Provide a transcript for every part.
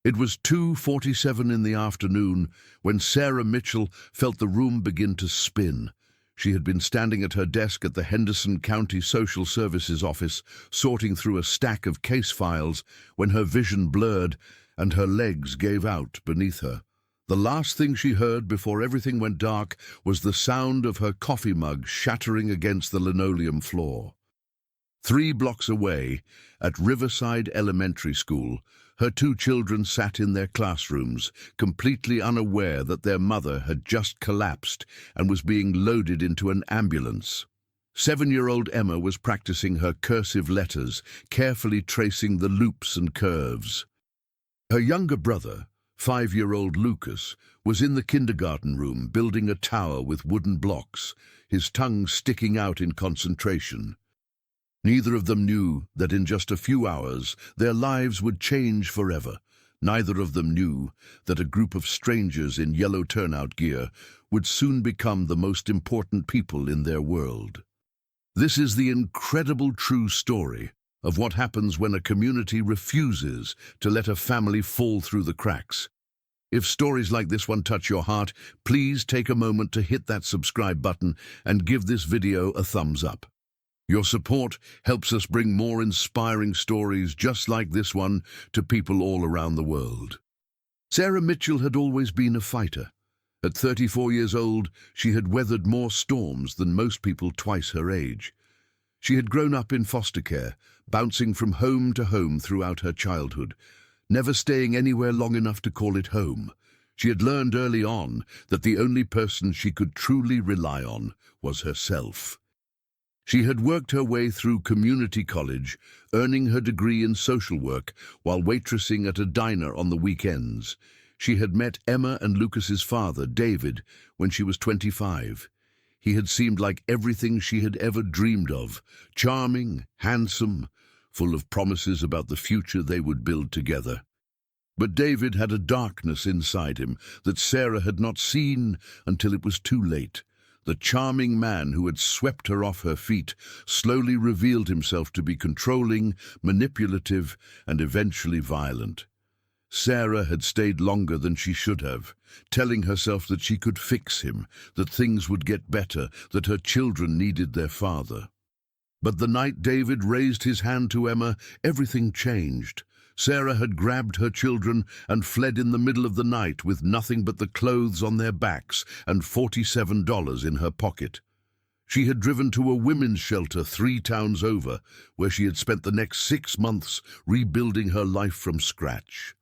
It was 2:47 in the afternoon when Sarah Mitchell felt the room begin to spin. She had been standing at her desk at the Henderson County Social Services office, sorting through a stack of case files, when her vision blurred and her legs gave out beneath her. The last thing she heard before everything went dark was the sound of her coffee mug shattering against the linoleum floor. 3 blocks away, at Riverside Elementary School, her 2 children sat in their classrooms, completely unaware that their mother had just collapsed and was being loaded into an ambulance. 7-year-old Emma was practicing her cursive letters, carefully tracing the loops and curves. Her younger brother, 5-year-old Lucas, was in the kindergarten room building a tower with wooden blocks, his tongue sticking out in concentration. Neither of them knew that in just a few hours their lives would change forever. Neither of them knew that a group of strangers in yellow turnout gear would soon become the most important people in their world. This is the incredible true story of what happens when a community refuses to let a family fall through the cracks. If stories like this one touch your heart, please take a moment to hit that subscribe button and give this video a thumbs up. Your support helps us bring more inspiring stories just like this one to people all around the world. Sarah Mitchell had always been a fighter. At 34 years old, she had weathered more storms than most people twice her age. She had grown up in foster care, bouncing from home to home throughout her childhood, never staying anywhere long enough to call it home. She had learned early on that the only person she could truly rely on was herself. She had worked her way through community college, earning her degree in social work while waitressing at a diner on the weekends. She had met Emma and Lucas's father, David, when she was 25. He had seemed like everything she had ever dreamed of, charming, handsome, full of promises about the future they would build together. But David had a darkness inside him that Sarah had not seen until it was too late. The charming man who had swept her off her feet slowly revealed himself to be controlling, manipulative, and eventually violent. Sarah had stayed longer than she should have, telling herself that she could fix him, that things would get better, that her children needed their father. But the night David raised his hand to Emma, everything changed. Sarah had grabbed her children and fled in the middle of the night with nothing but the clothes on their backs and $47 in her pocket. She had driven to a women's shelter 3 towns over, where she had spent the next 6 months rebuilding her life from scratch.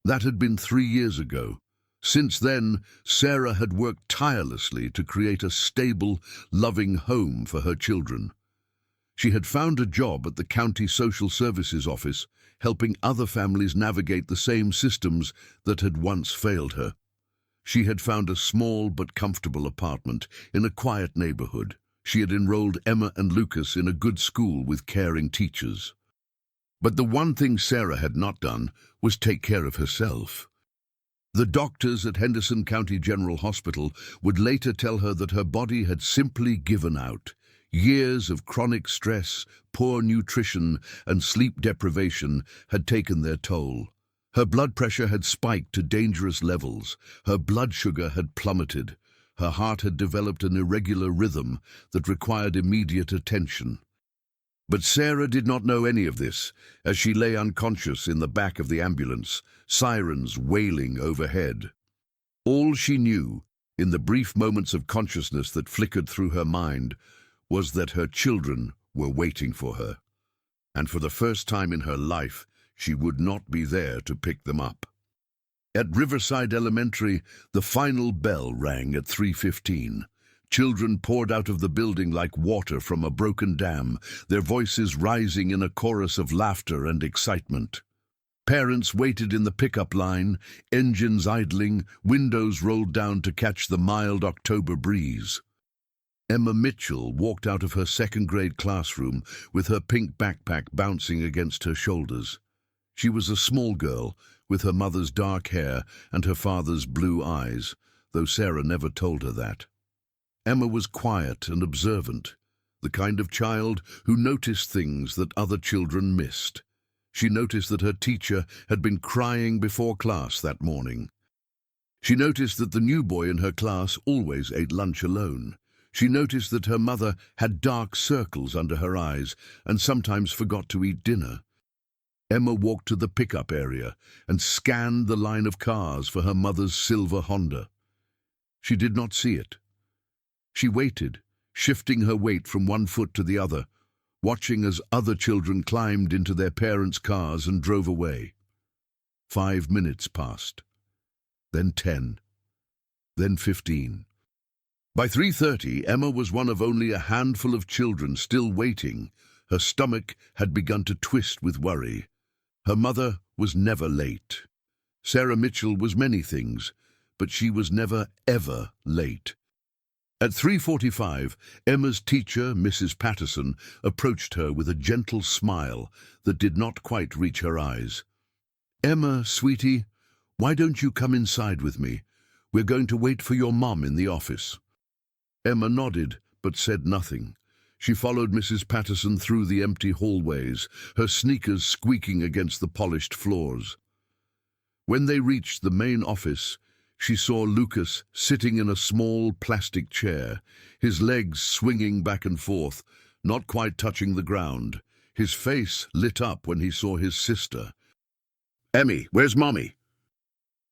That had been 3 years ago. Since then, Sarah had worked tirelessly to create a stable, loving home for her children. She had found a job at the County Social Services office, helping other families navigate the same systems that had once failed her. She had found a small but comfortable apartment in a quiet neighborhood. She had enrolled Emma and Lucas in a good school with caring teachers. But the one thing Sarah had not done was take care of herself. The doctors at Henderson County General Hospital would later tell her that her body had simply given out. Years of chronic stress, poor nutrition, and sleep deprivation had taken their toll. Her blood pressure had spiked to dangerous levels. Her blood sugar had plummeted. Her heart had developed an irregular rhythm that required immediate attention. But Sarah did not know any of this as she lay unconscious in the back of the ambulance, sirens wailing overhead. All she knew, in the brief moments of consciousness that flickered through her mind, was that her children were waiting for her, and for the first time in her life, she would not be there to pick them up. At Riverside Elementary, the final bell rang at 3:15. Children poured out of the building like water from a broken dam, their voices rising in a chorus of laughter and excitement. Parents waited in the pickup line, engines idling, windows rolled down to catch the mild October breeze. Emma Mitchell walked out of her second-grade classroom with her pink backpack bouncing against her shoulders. She was a small girl, with her mother's dark hair and her father's blue eyes, though Sarah never told her that. Emma was quiet and observant, the kind of child who noticed things that other children missed. She noticed that her teacher had been crying before class that morning. She noticed that the new boy in her class always ate lunch alone. She noticed that her mother had dark circles under her eyes and sometimes forgot to eat dinner. Emma walked to the pickup area and scanned the line of cars for her mother's silver Honda. She did not see it. She waited, shifting her weight from one foot to the other, watching as other children climbed into their parents' cars and drove away. 5 minutes passed, then 10, then 15. By 3:30, Emma was one of only a handful of children still waiting. Her stomach had begun to twist with worry. Her mother was never late. Sarah Mitchell was many things, but she was never, ever late. At 3:45, Emma's teacher, Mrs. Patterson, approached her with a gentle smile that did not quite reach her eyes. "Emma, sweetie, why don't you come inside with me? We're going to wait for your mom in the office." Emma nodded, but said nothing. She followed Mrs. Patterson through the empty hallways, her sneakers squeaking against the polished floors. When they reached the main office, she saw Lucas sitting in a small plastic chair, his legs swinging back and forth, not quite touching the ground. His face lit up when he saw his sister. "Emmy, where's Mommy?"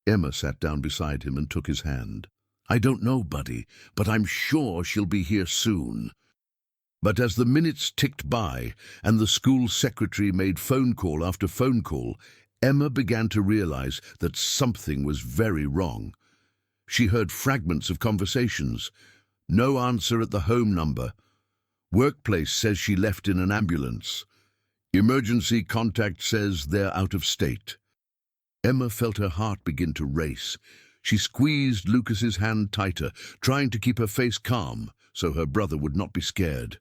Emma sat down beside him and took his hand. "I don't know, buddy, but I'm sure she'll be here soon." But as the minutes ticked by and the school secretary made phone call after phone call, Emma began to realize that something was very wrong. She heard fragments of conversations. No answer at the home number. Workplace says she left in an ambulance. Emergency contact says they're out of state. Emma felt her heart begin to race. She squeezed Lucas's hand tighter, trying to keep her face calm so her brother would not be scared.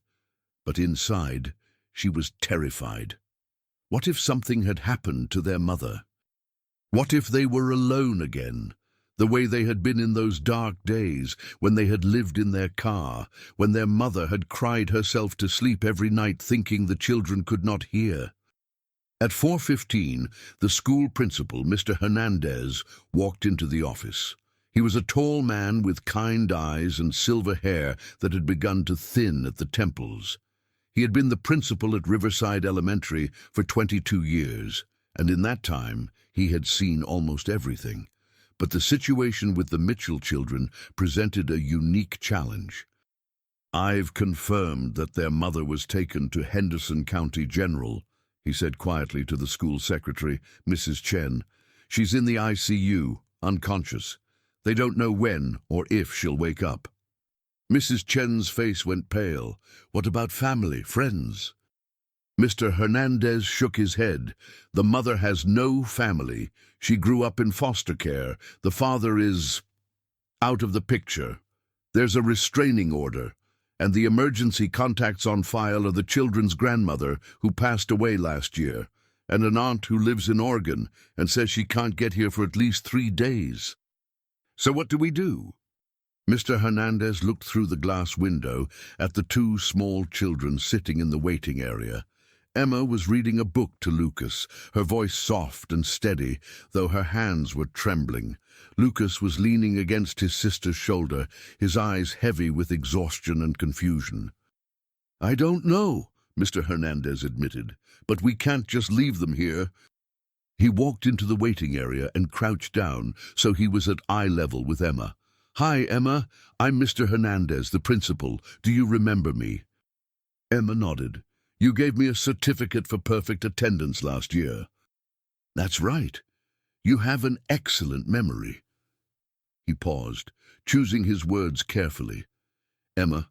But inside, she was terrified. What if something had happened to their mother? What if they were alone again, the way they had been in those dark days when they had lived in their car, when their mother had cried herself to sleep every night thinking the children could not hear? At 4:15, the school principal, Mr. Hernandez, walked into the office. He was a tall man with kind eyes and silver hair that had begun to thin at the temples. He had been the principal at Riverside Elementary for 22 years, and in that time he had seen almost everything. But the situation with the Mitchell children presented a unique challenge. "I've confirmed that their mother was taken to Henderson County General," he said quietly to the school secretary, Mrs. Chen. "She's in the ICU, unconscious. They don't know when or if she'll wake up." Mrs. Chen's face went pale. "What about family, friends?" Mr. Hernandez shook his head. "The mother has no family. She grew up in foster care. The father is out of the picture. There's a restraining order, and the emergency contacts on file are the children's grandmother, who passed away last year, and an aunt who lives in Oregon and says she can't get here for at least 3 days. So what do we do?" Mr. Hernandez looked through the glass window at the 2 small children sitting in the waiting area. Emma was reading a book to Lucas, her voice soft and steady, though her hands were trembling. Lucas was leaning against his sister's shoulder, his eyes heavy with exhaustion and confusion. "I don't know," Mr. Hernandez admitted, "but we can't just leave them here." He walked into the waiting area and crouched down so he was at eye level with Emma. "Hi, Emma. I'm Mr. Hernandez, the principal. Do you remember me?" Emma nodded. "You gave me a certificate for perfect attendance last year." "That's right. You have an excellent memory." He paused, choosing his words carefully. "Emma,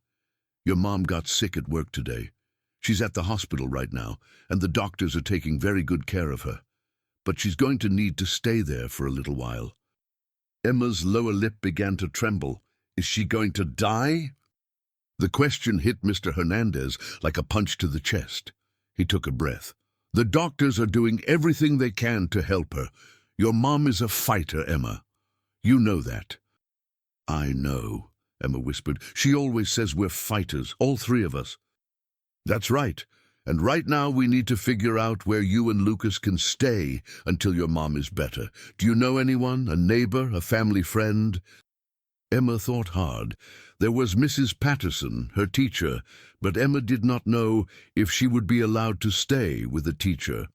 your mom got sick at work today. She's at the hospital right now, and the doctors are taking very good care of her. But she's going to need to stay there for a little while." Emma's lower lip began to tremble. "Is she going to die?" The question hit Mr. Hernandez like a punch to the chest. He took a breath. "The doctors are doing everything they can to help her. Your mom is a fighter, Emma. You know that." "I know," Emma whispered. "She always says we're fighters, all 3 of us." "That's right, And right now we need to figure out where you and Lucas can stay until your mom is better. Do you know anyone? A neighbor? A family friend? Emma thought hard. There was Mrs. Patterson, her teacher, but Emma did not know if she would be allowed to stay with the teacher.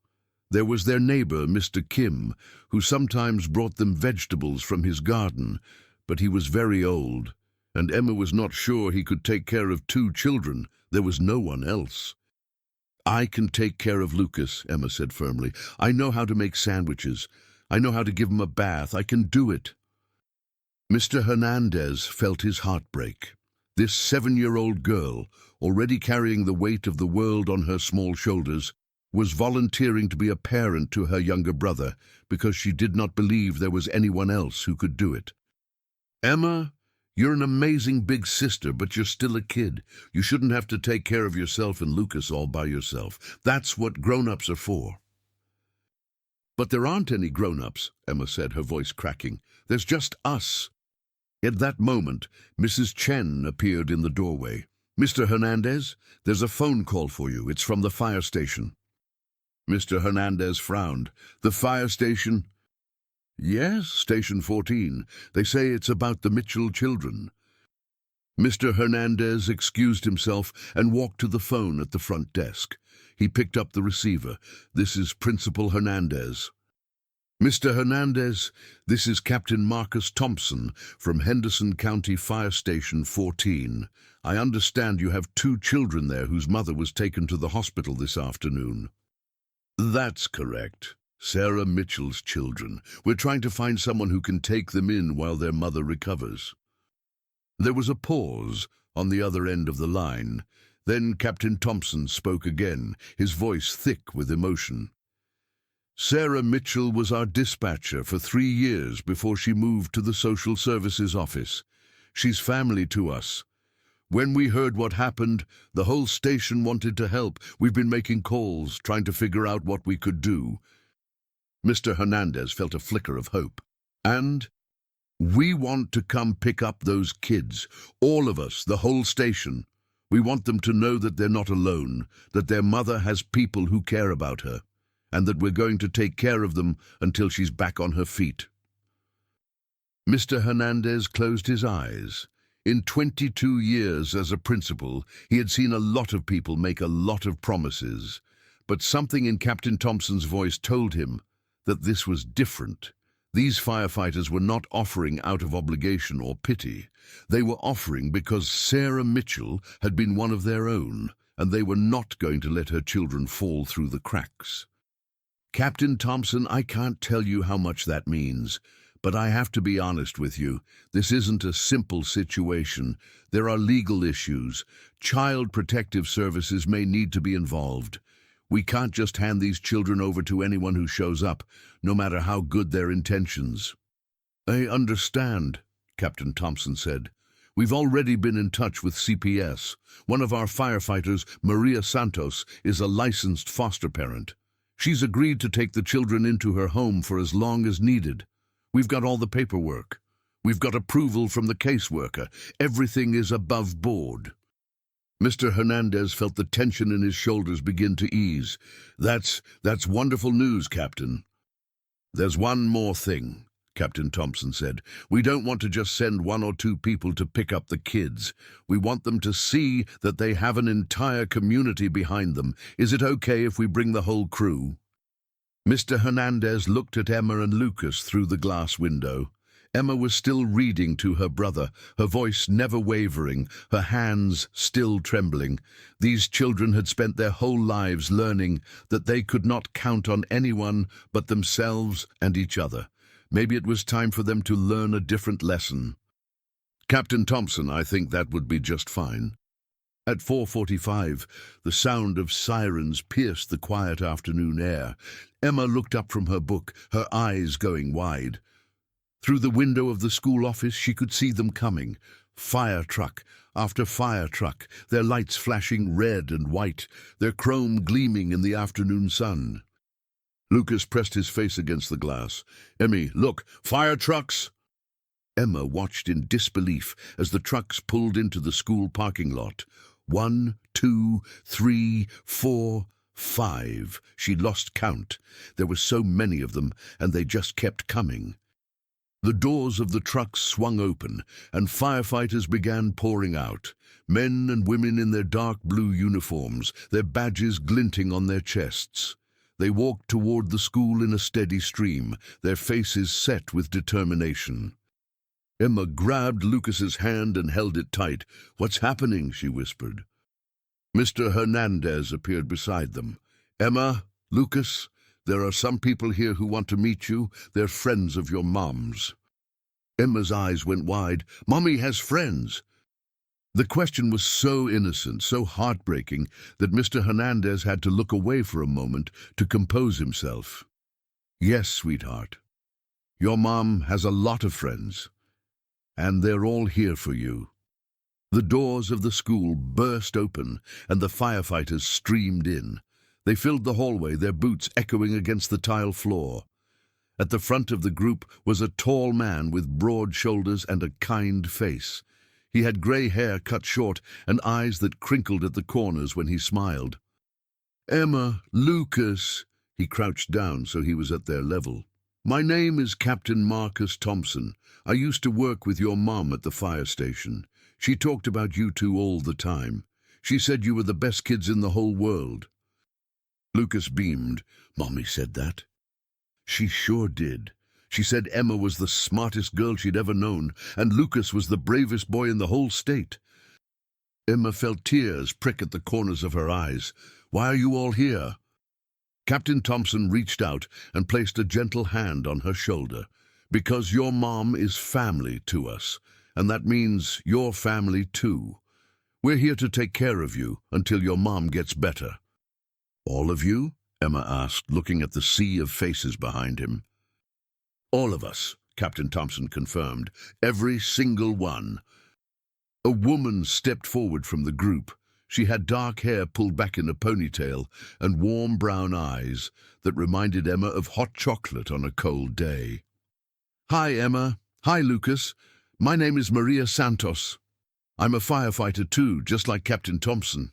There was their neighbor, Mr. Kim, who sometimes brought them vegetables from his garden, but he was very old, and Emma was not sure he could take care of 2 children. There was no one else. I can take care of Lucas, Emma said firmly. I know how to make sandwiches. I know how to give him a bath. I can do it. Mr. Hernandez felt his heart break. This 7-year-old girl, already carrying the weight of the world on her small shoulders, was volunteering to be a parent to her younger brother because she did not believe there was anyone else who could do it. Emma, you're an amazing big sister, but you're still a kid. You shouldn't have to take care of yourself and Lucas all by yourself. That's what grown-ups are for. But there aren't any grown-ups, Emma said, her voice cracking. There's just us. At that moment, Mrs. Chen appeared in the doorway. Mr. Hernandez, there's a phone call for you. It's from the fire station. Mr. Hernandez frowned. The fire station? Yes, Station 14. They say it's about the Mitchell children. Mr. Hernandez excused himself and walked to the phone at the front desk. He picked up the receiver. This is Principal Hernandez. Mr. Hernandez, this is Captain Marcus Thompson from Henderson County Fire Station 14. I understand you have 2 children there whose mother was taken to the hospital this afternoon. That's correct. Sarah Mitchell's children. We're trying to find someone who can take them in while their mother recovers. There was a pause on the other end of the line. Then Captain Thompson spoke again, his voice thick with emotion. Sarah Mitchell was our dispatcher for 3 years before she moved to the Social Services office. She's family to us. When we heard what happened, the whole station wanted to help. We've been making calls, trying to figure out what we could do. Mr. Hernandez felt a flicker of hope. And we want to come pick up those kids, all of us, the whole station. We want them to know that they're not alone, that their mother has people who care about her, and that we're going to take care of them until she's back on her feet. Mr. Hernandez closed his eyes. In 22 years as a principal, he had seen a lot of people make a lot of promises, but something in Captain Thompson's voice told him that this was different. These firefighters were not offering out of obligation or pity. They were offering because Sarah Mitchell had been one of their own, and they were not going to let her children fall through the cracks. Captain Thompson, I can't tell you how much that means, but I have to be honest with you. This isn't a simple situation. There are legal issues. Child Protective Services may need to be involved. We can't just hand these children over to anyone who shows up, no matter how good their intentions. I understand, Captain Thompson said. We've already been in touch with CPS. One of our firefighters, Maria Santos, is a licensed foster parent. She's agreed to take the children into her home for as long as needed. We've got all the paperwork. We've got approval from the caseworker. Everything is above board. Mr. Hernandez felt the tension in his shoulders begin to ease. That's wonderful news, Captain. There's one more thing, Captain Thompson said. We don't want to just send 1 or 2 people to pick up the kids. We want them to see that they have an entire community behind them. Is it okay if we bring the whole crew? Mr. Hernandez looked at Emma and Lucas through the glass window. Emma was still reading to her brother, her voice never wavering, her hands still trembling. These children had spent their whole lives learning that they could not count on anyone but themselves and each other. Maybe it was time for them to learn a different lesson. Captain Thompson, I think that would be just fine. At 4:45, the sound of sirens pierced the quiet afternoon air. Emma looked up from her book, her eyes going wide. Through the window of the school office, she could see them coming. Fire truck after fire truck, their lights flashing red and white, their chrome gleaming in the afternoon sun. Lucas pressed his face against the glass. Emmy, look, fire trucks! Emma watched in disbelief as the trucks pulled into the school parking lot. 1, 2, 3, 4, 5. She lost count. There were so many of them, and they just kept coming. The doors of the trucks swung open, and firefighters began pouring out. Men and women in their dark blue uniforms, their badges glinting on their chests. They walked toward the school in a steady stream, their faces set with determination. Emma grabbed Lucas's hand and held it tight. "What's happening?" she whispered. Mr. Hernandez appeared beside them. "Emma, Lucas, there are some people here who want to meet you. They're friends of your mom's." Emma's eyes went wide. "Mommy has friends." The question was so innocent, so heartbreaking, that Mr. Hernandez had to look away for a moment to compose himself. "Yes, sweetheart. Your mom has a lot of friends, and they're all here for you." The doors of the school burst open, and the firefighters streamed in. They filled the hallway, their boots echoing against the tile floor. At the front of the group was a tall man with broad shoulders and a kind face. He had grey hair cut short and eyes that crinkled at the corners when he smiled. "Emma, Lucas," he crouched down so he was at their level. "My name is Captain Marcus Thompson. I used to work with your mom at the fire station. She talked about you two all the time. She said you were the best kids in the whole world." Lucas beamed. "Mommy said that?" "She sure did. She said Emma was the smartest girl she'd ever known, and Lucas was the bravest boy in the whole state." Emma felt tears prick at the corners of her eyes. "Why are you all here?" Captain Thompson reached out and placed a gentle hand on her shoulder. "Because your mom is family to us, and that means your family too. We're here to take care of you until your mom gets better." "All of you?" Emma asked, looking at the sea of faces behind him. "All of us," Captain Thompson confirmed. "Every single one." A woman stepped forward from the group. She had dark hair pulled back in a ponytail and warm brown eyes that reminded Emma of hot chocolate on a cold day. "Hi, Emma. Hi, Lucas. My name is Maria Santos. I'm a firefighter too, just like Captain Thompson.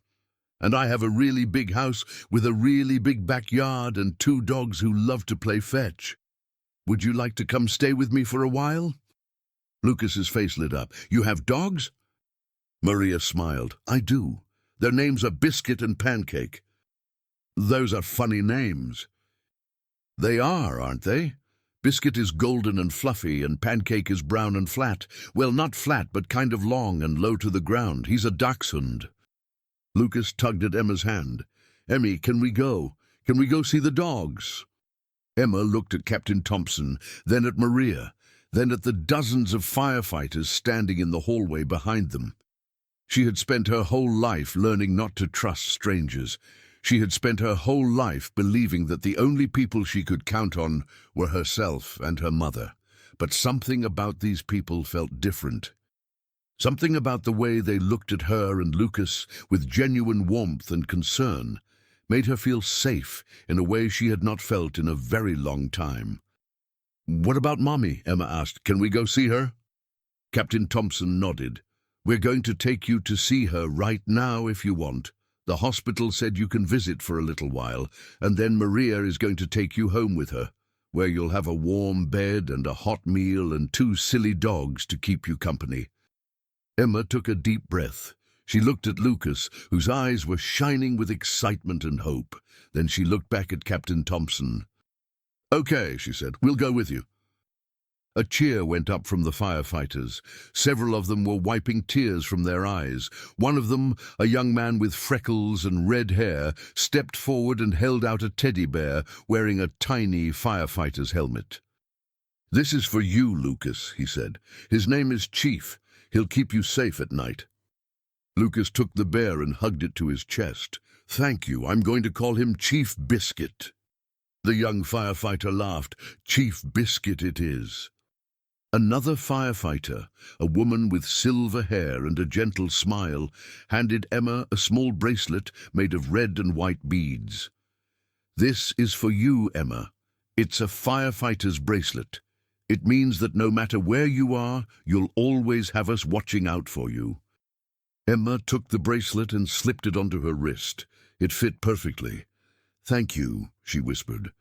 And I have a really big house with a really big backyard and 2 dogs who love to play fetch. Would you like to come stay with me for a while?" Lucas's face lit up. "You have dogs?" Maria smiled. "I do. Their names are Biscuit and Pancake." "Those are funny names." "They are, aren't they? Biscuit is golden and fluffy, and Pancake is brown and flat. Well, not flat, but kind of long and low to the ground. He's a dachshund." Lucas tugged at Emma's hand. "Emmy, can we go? Can we go see the dogs?" Emma looked at Captain Thompson, then at Maria, then at the dozens of firefighters standing in the hallway behind them. She had spent her whole life learning not to trust strangers. She had spent her whole life believing that the only people she could count on were herself and her mother. But something about these people felt different. Something about the way they looked at her and Lucas with genuine warmth and concern made her feel safe in a way she had not felt in a very long time. "What about Mommy?" Emma asked. "Can we go see her?" Captain Thompson nodded. "We're going to take you to see her right now if you want. The hospital said you can visit for a little while, and then Maria is going to take you home with her, where you'll have a warm bed and a hot meal and 2 silly dogs to keep you company." Emma took a deep breath. She looked at Lucas, whose eyes were shining with excitement and hope. Then she looked back at Captain Thompson. "Okay," she said, "we'll go with you." A cheer went up from the firefighters. Several of them were wiping tears from their eyes. One of them, a young man with freckles and red hair, stepped forward and held out a teddy bear wearing a tiny firefighter's helmet. "This is for you, Lucas," he said. "His name is Chief. He'll keep you safe at night." Lucas took the bear and hugged it to his chest. "Thank you. I'm going to call him Chief Biscuit." The young firefighter laughed. "Chief Biscuit it is." Another firefighter, a woman with silver hair and a gentle smile, handed Emma a small bracelet made of red and white beads. "This is for you, Emma. It's a firefighter's bracelet. It means that no matter where you are, you'll always have us watching out for you." Emma took the bracelet and slipped it onto her wrist. It fit perfectly. "Thank you," she whispered.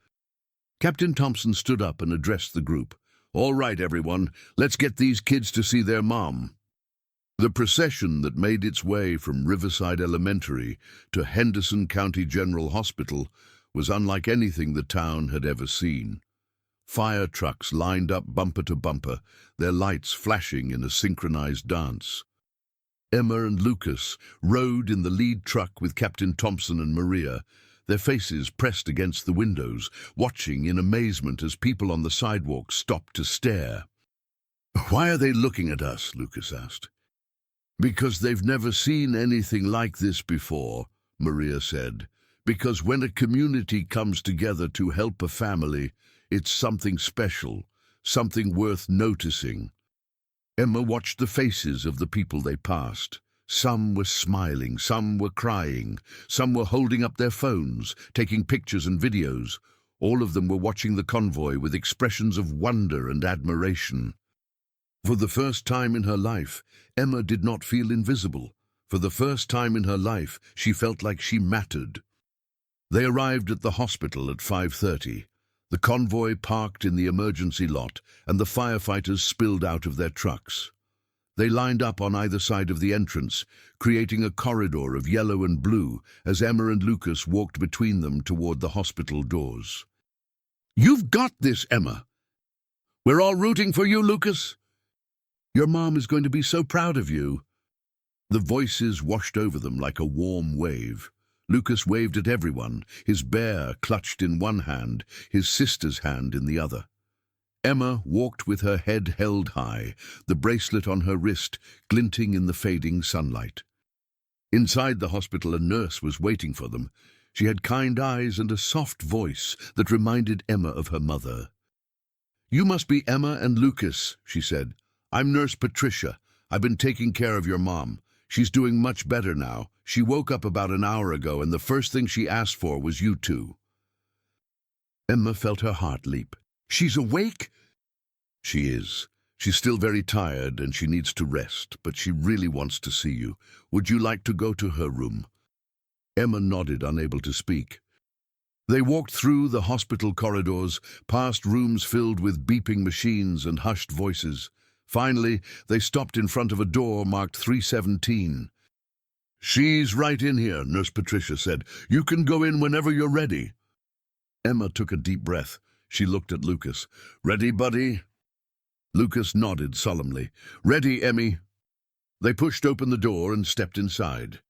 Captain Thompson stood up and addressed the group. "All right, everyone, let's get these kids to see their mom." The procession that made its way from Riverside Elementary to Henderson County General Hospital was unlike anything the town had ever seen. Fire trucks lined up bumper to bumper, their lights flashing in a synchronized dance. Emma and Lucas rode in the lead truck with Captain Thompson and Maria, their faces pressed against the windows, watching in amazement as people on the sidewalk stopped to stare. "Why are they looking at us?" Lucas asked. "Because they've never seen anything like this before," Maria said. "Because when a community comes together to help a family, it's something special, something worth noticing." Emma watched the faces of the people they passed. Some were smiling, some were crying, some were holding up their phones, taking pictures and videos. All of them were watching the convoy with expressions of wonder and admiration. For the first time in her life, Emma did not feel invisible. For the first time in her life, she felt like she mattered. They arrived at the hospital at 5:30. The convoy parked in the emergency lot, and the firefighters spilled out of their trucks. They lined up on either side of the entrance, creating a corridor of yellow and blue as Emma and Lucas walked between them toward the hospital doors. "You've got this, Emma. We're all rooting for you, Lucas. Your mom is going to be so proud of you." The voices washed over them like a warm wave. Lucas waved at everyone, his bear clutched in one hand, his sister's hand in the other. Emma walked with her head held high, the bracelet on her wrist glinting in the fading sunlight. Inside the hospital, a nurse was waiting for them. She had kind eyes and a soft voice that reminded Emma of her mother. "You must be Emma and Lucas," she said. "I'm Nurse Patricia. I've been taking care of your mom. She's doing much better now. She woke up about an hour ago, and the first thing she asked for was you two." Emma felt her heart leap. "She's awake?" "She is. She's still very tired and she needs to rest, but she really wants to see you. Would you like to go to her room?" Emma nodded, unable to speak. They walked through the hospital corridors, past rooms filled with beeping machines and hushed voices. Finally, they stopped in front of a door marked 317. "She's right in here," Nurse Patricia said. "You can go in whenever you're ready." Emma took a deep breath. She looked at Lucas. "Ready, buddy?" Lucas nodded solemnly. "Ready, Emmy." They pushed open the door and stepped inside.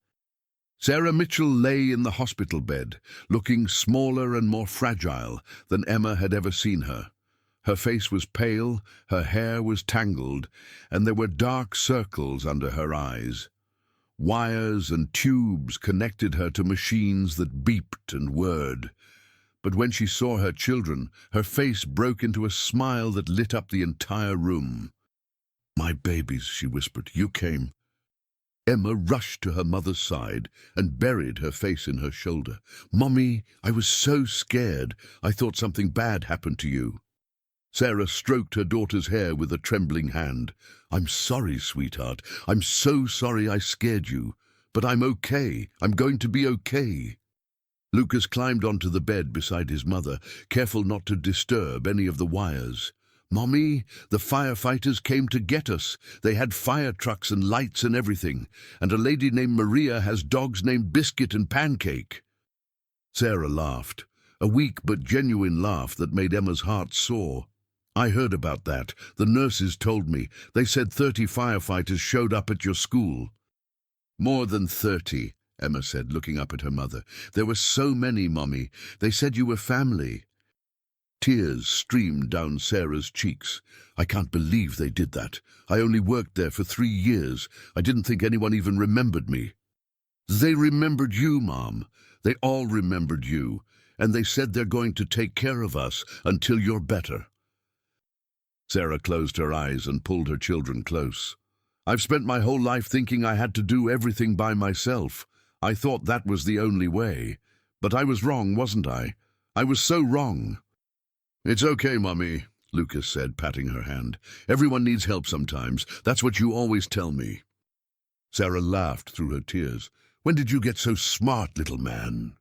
Sarah Mitchell lay in the hospital bed, looking smaller and more fragile than Emma had ever seen her. Her face was pale, her hair was tangled, and there were dark circles under her eyes. Wires and tubes connected her to machines that beeped and whirred. But when she saw her children, her face broke into a smile that lit up the entire room. "My babies," she whispered, "you came." Emma rushed to her mother's side and buried her face in her shoulder. "Mommy, I was so scared. I thought something bad happened to you." Sarah stroked her daughter's hair with a trembling hand. "I'm sorry, sweetheart. I'm so sorry I scared you. But I'm okay. I'm going to be okay." Lucas climbed onto the bed beside his mother, careful not to disturb any of the wires. "Mommy, the firefighters came to get us. They had fire trucks and lights and everything. And a lady named Maria has dogs named Biscuit and Pancake." Sarah laughed, a weak but genuine laugh that made Emma's heart soar. "I heard about that. The nurses told me. They said 30 firefighters showed up at your school." "More than 30, Emma said, looking up at her mother. "There were so many, Mommy. They said you were family." Tears streamed down Sarah's cheeks. "I can't believe they did that. I only worked there for 3 years. I didn't think anyone even remembered me." "They remembered you, Mom. They all remembered you. And they said they're going to take care of us until you're better." Sarah closed her eyes and pulled her children close. "I've spent my whole life thinking I had to do everything by myself. I thought that was the only way. But I was wrong, wasn't I? I was so wrong." "It's okay, Mommy," Lucas said, patting her hand. "Everyone needs help sometimes. That's what you always tell me." Sarah laughed through her tears. "When did you get so smart, little man?"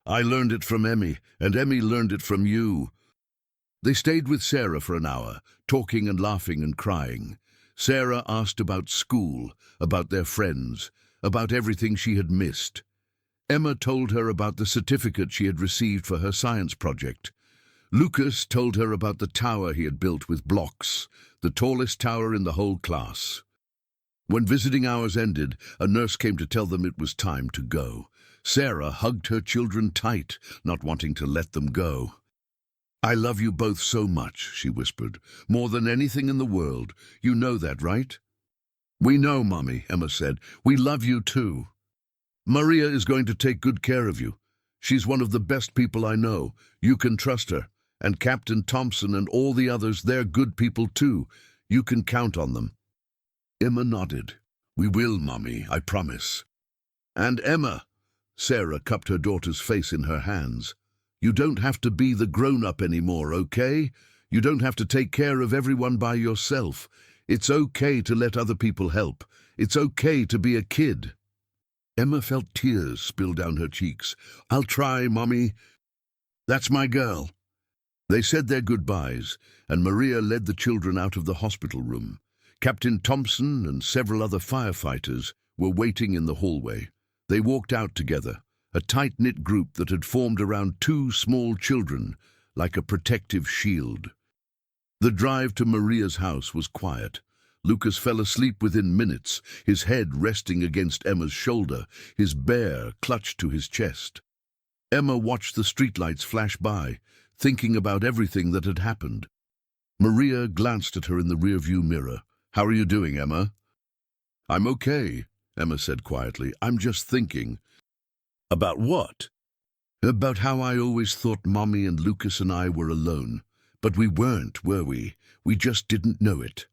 "I learned it from Emmy, and Emmy learned it from you." They stayed with Sarah for an hour, talking and laughing and crying. Sarah asked about school, about their friends, about everything she had missed. Emma told her about the certificate she had received for her science project. Lucas told her about the tower he had built with blocks, the tallest tower in the whole class. When visiting hours ended, a nurse came to tell them it was time to go. Sarah hugged her children tight, not wanting to let them go. "I love you both so much," she whispered, "more than anything in the world. You know that, right?" "We know, Mommy," Emma said. "We love you too. Maria is going to take good care of you. She's one of the best people I know. You can trust her. And Captain Thompson and all the others, they're good people too. You can count on them." Emma nodded. "We will, Mommy, I promise." "And Emma," Sarah cupped her daughter's face in her hands, "you don't have to be the grown-up anymore, okay? You don't have to take care of everyone by yourself. It's okay to let other people help. It's okay to be a kid." Emma felt tears spill down her cheeks. "I'll try, Mommy. That's my girl." They said their goodbyes, and Maria led the children out of the hospital room. Captain Thompson and several other firefighters were waiting in the hallway. They walked out together, a tight-knit group that had formed around two small children, like a protective shield. The drive to Maria's house was quiet. Lucas fell asleep within minutes, his head resting against Emma's shoulder, his bear clutched to his chest. Emma watched the streetlights flash by, thinking about everything that had happened. Maria glanced at her in the rearview mirror. "How are you doing, Emma?" "I'm okay," Emma said quietly. "I'm just thinking." "About what?" "About how I always thought Mommy and Lucas and I were alone. But we weren't, were we? We just didn't know it."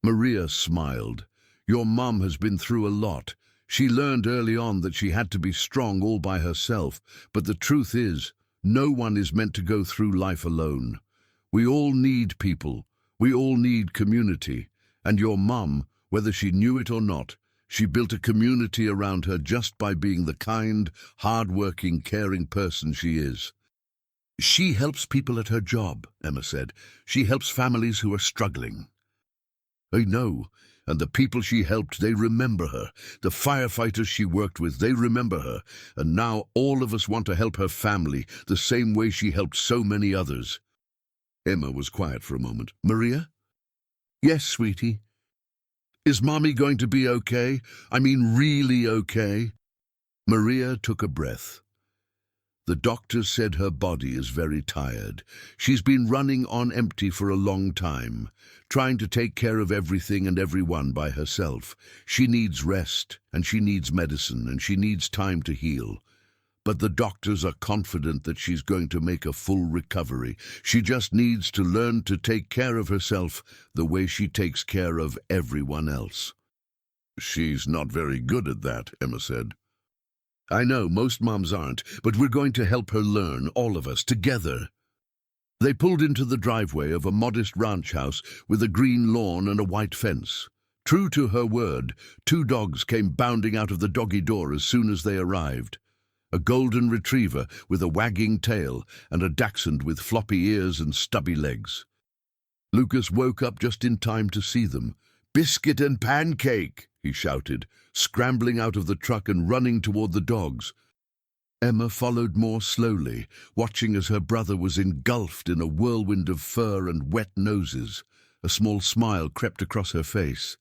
Maria smiled. "Your mom has been through a lot. She learned early on that she had to be strong all by herself. But the truth is, no one is meant to go through life alone. We all need people. We all need community. And your mom, whether she knew it or not, she built a community around her just by being the kind, hard-working, caring person she is." "She helps people at her job," Emma said. "She helps families who are struggling." "I know, and the people she helped, they remember her. The firefighters she worked with, they remember her. And now all of us want to help her family, the same way she helped so many others." Emma was quiet for a moment. "Maria?" "Yes, sweetie." "Is Mommy going to be okay? I mean really okay?" Maria took a breath. "The doctor said her body is very tired. She's been running on empty for a long time, trying to take care of everything and everyone by herself. She needs rest, and she needs medicine, and she needs time to heal. But the doctors are confident that she's going to make a full recovery. She just needs to learn to take care of herself the way she takes care of everyone else." "She's not very good at that," Emma said. "I know, most moms aren't, but we're going to help her learn, all of us, together." They pulled into the driveway of a modest ranch house with a green lawn and a white fence. True to her word, two dogs came bounding out of the doggy door as soon as they arrived. A golden retriever with a wagging tail and a dachshund with floppy ears and stubby legs. Lucas woke up just in time to see them. "Biscuit and pancake!" he shouted, scrambling out of the truck and running toward the dogs. Emma followed more slowly, watching as her brother was engulfed in a whirlwind of fur and wet noses. A small smile crept across her face.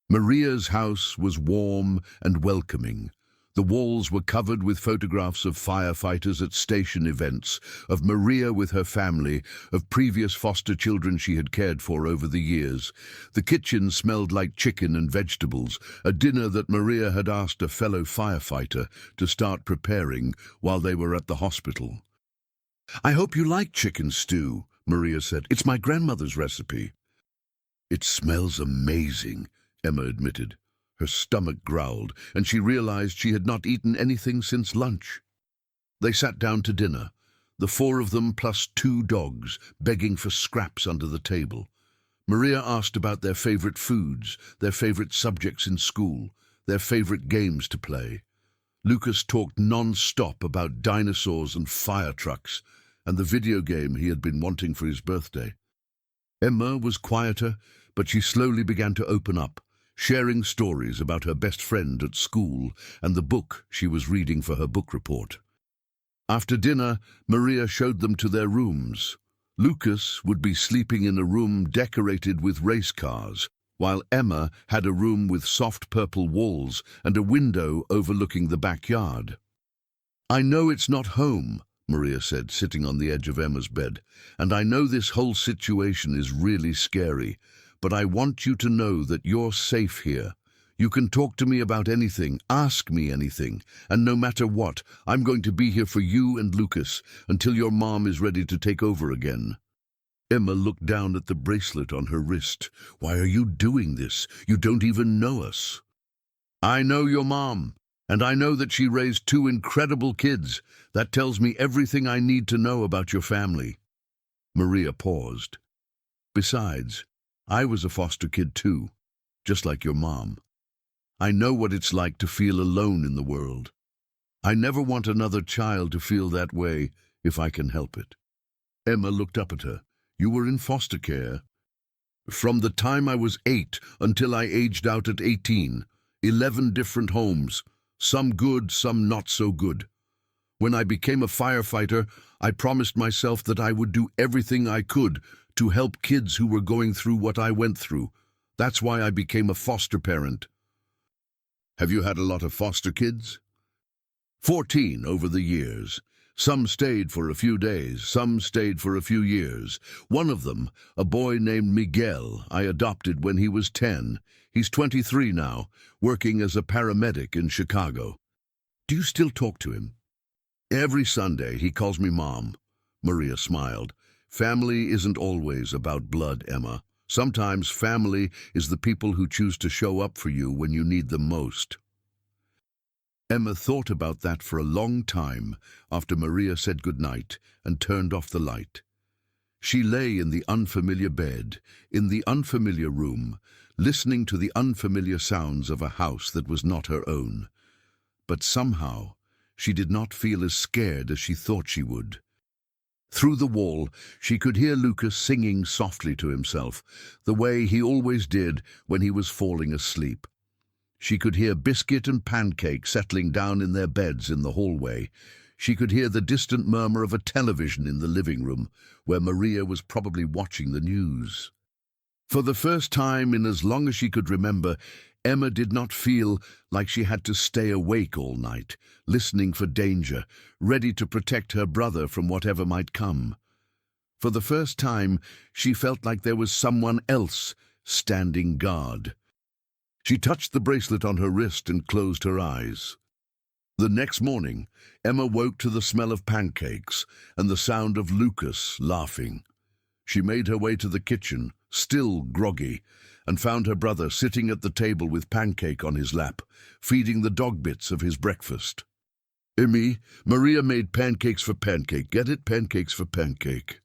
Maria's house was warm and welcoming. The walls were covered with photographs of firefighters at station events, of Maria with her family, of previous foster children she had cared for over the years. The kitchen smelled like chicken and vegetables, a dinner that Maria had asked a fellow firefighter to start preparing while they were at the hospital. "I hope you like chicken stew," Maria said. "It's my grandmother's recipe." "It smells amazing," Emma admitted. Her stomach growled, and she realized she had not eaten anything since lunch. They sat down to dinner, the four of them plus two dogs, begging for scraps under the table. Maria asked about their favorite foods, their favorite subjects in school, their favorite games to play. Lucas talked non-stop about dinosaurs and fire trucks and the video game he had been wanting for his birthday. Emma was quieter, but she slowly began to open up, sharing stories about her best friend at school and the book she was reading for her book report. After dinner, Maria showed them to their rooms. Lucas would be sleeping in a room decorated with race cars, while Emma had a room with soft purple walls and a window overlooking the backyard. "I know it's not home," Maria said, sitting on the edge of Emma's bed, "and I know this whole situation is really scary, but I want you to know that you're safe here. You can talk to me about anything, ask me anything, and no matter what, I'm going to be here for you and Lucas until your mom is ready to take over again." Emma looked down at the bracelet on her wrist. "Why are you doing this? You don't even know us." "I know your mom, and I know that she raised two incredible kids. That tells me everything I need to know about your family." Maria paused. "Besides, I was a foster kid too, just like your mom. I know what it's like to feel alone in the world. I never want another child to feel that way if I can help it." Emma looked up at her. "You were in foster care?" "From the time I was 8 until I aged out at 18. 11 different homes, some good, some not so good. When I became a firefighter, I promised myself that I would do everything I could to help kids who were going through what I went through. That's why I became a foster parent." "Have you had a lot of foster kids?" 14 over the years. Some stayed for a few days, some stayed for a few years. One of them, a boy named Miguel, I adopted when he was 10. He's 23 now, working as a paramedic in Chicago. "Do you still talk to him?" "Every Sunday he calls me Mom." Maria smiled. "Family isn't always about blood, Emma. Sometimes family is the people who choose to show up for you when you need them most." Emma thought about that for a long time after Maria said goodnight and turned off the light. She lay in the unfamiliar bed, in the unfamiliar room, listening to the unfamiliar sounds of a house that was not her own. But somehow, she did not feel as scared as she thought she would. Through the wall, she could hear Lucas singing softly to himself, the way he always did when he was falling asleep. She could hear Biscuit and Pancake settling down in their beds in the hallway. She could hear the distant murmur of a television in the living room, where Maria was probably watching the news. For the first time in as long as she could remember, Emma did not feel like she had to stay awake all night, listening for danger, ready to protect her brother from whatever might come. For the first time, she felt like there was someone else standing guard. She touched the bracelet on her wrist and closed her eyes. The next morning, Emma woke to the smell of pancakes and the sound of Lucas laughing. She made her way to the kitchen, still groggy, and found her brother sitting at the table with Pancake on his lap, feeding the dog bits of his breakfast. "Emmy, Maria made pancakes for Pancake. Get it? Pancakes for Pancake."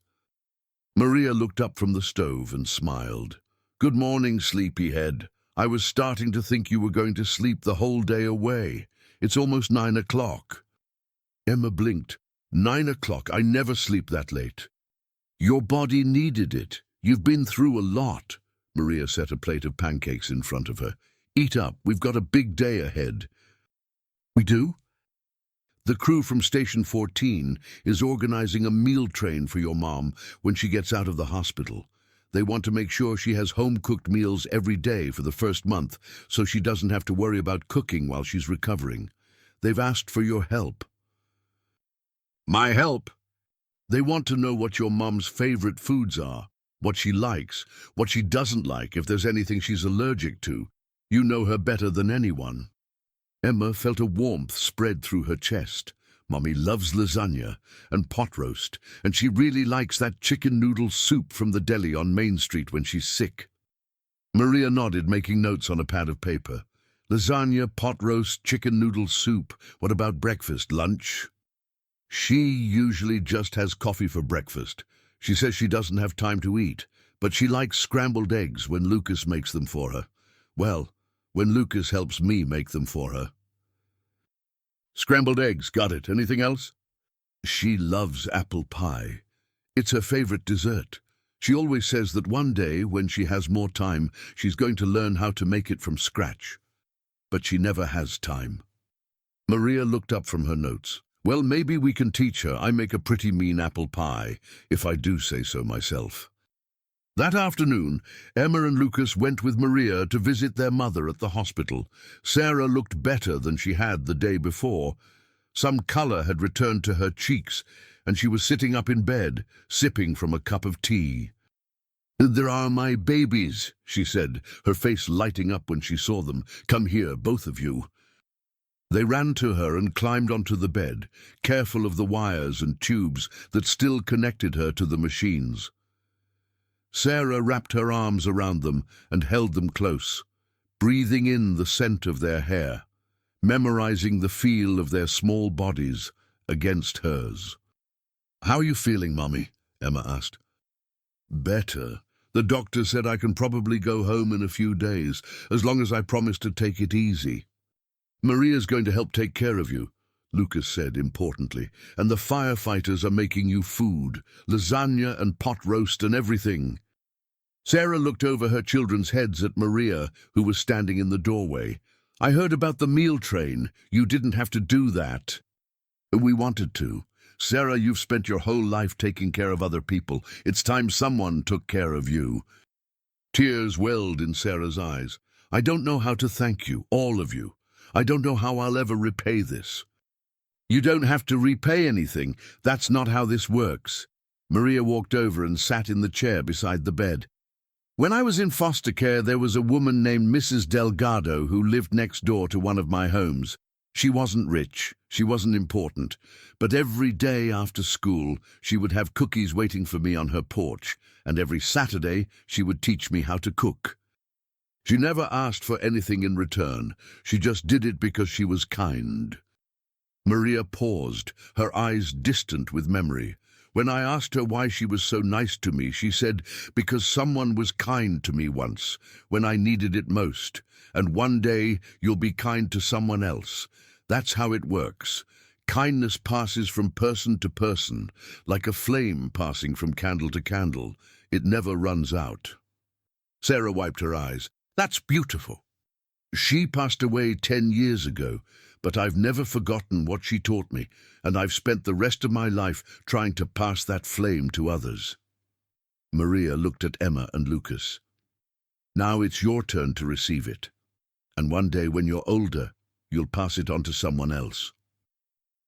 Maria looked up from the stove and smiled. "Good morning, sleepyhead. I was starting to think you were going to sleep the whole day away. It's almost 9 o'clock. Emma blinked. 9 o'clock? I never sleep that late." "Your body needed it. You've been through a lot." Maria set a plate of pancakes in front of her. "Eat up. We've got a big day ahead." "We do?" "The crew from Station 14 is organizing a meal train for your mom when she gets out of the hospital. They want to make sure she has home-cooked meals every day for the first month, so she doesn't have to worry about cooking while she's recovering. They've asked for your help." "My help?" "They want to know what your mom's favorite foods are, what she likes, what she doesn't like, if there's anything she's allergic to. You know her better than anyone." Emma felt a warmth spread through her chest. Mommy loves lasagna and pot roast, and she really likes that chicken noodle soup from the deli on Main Street when she's sick. Maria nodded, making notes on a pad of paper. "Lasagna, pot roast, chicken noodle soup. What about breakfast, lunch?" "She usually just has coffee for breakfast. She says she doesn't have time to eat, but she likes scrambled eggs when Lucas makes them for her. Well, when Lucas helps me make them for her. Scrambled eggs, got it. Anything else? She loves apple pie. It's her favorite dessert. She always says that one day, when she has more time, she's going to learn how to make it from scratch. But she never has time. Maria looked up from her notes. Well, maybe we can teach her. I make a pretty mean apple pie, if I do say so myself. That afternoon, Emma and Lucas went with Maria to visit their mother at the hospital. Sarah looked better than she had the day before. Some colour had returned to her cheeks, and she was sitting up in bed, sipping from a cup of tea. "There are my babies," she said, her face lighting up when she saw them. "Come here, both of you." They ran to her and climbed onto the bed, careful of the wires and tubes that still connected her to the machines. Sarah wrapped her arms around them and held them close, breathing in the scent of their hair, memorizing the feel of their small bodies against hers. "How are you feeling, Mommy?" Emma asked. "Better. The doctor said I can probably go home in a few days, as long as I promise to take it easy." "Maria's going to help take care of you," Lucas said importantly, "and the firefighters are making you food, lasagna and pot roast and everything." Sarah looked over her children's heads at Maria, who was standing in the doorway. "I heard about the meal train. You didn't have to do that." "We wanted to. Sarah, you've spent your whole life taking care of other people. It's time someone took care of you." Tears welled in Sarah's eyes. "I don't know how to thank you, all of you. I don't know how I'll ever repay this." "You don't have to repay anything. That's not how this works." Maria walked over and sat in the chair beside the bed. "When I was in foster care, there was a woman named Mrs. Delgado who lived next door to one of my homes. She wasn't rich, she wasn't important, but every day after school she would have cookies waiting for me on her porch, and every Saturday she would teach me how to cook. She never asked for anything in return. She just did it because she was kind." Maria paused, her eyes distant with memory. "When I asked her why she was so nice to me, she said, because someone was kind to me once, when I needed it most, and one day you'll be kind to someone else. That's how it works. Kindness passes from person to person, like a flame passing from candle to candle. It never runs out." Sarah wiped her eyes. "That's beautiful." "She passed away 10 years ago, but I've never forgotten what she taught me, and I've spent the rest of my life trying to pass that flame to others." Maria looked at Emma and Lucas. "Now it's your turn to receive it, and one day when you're older, you'll pass it on to someone else."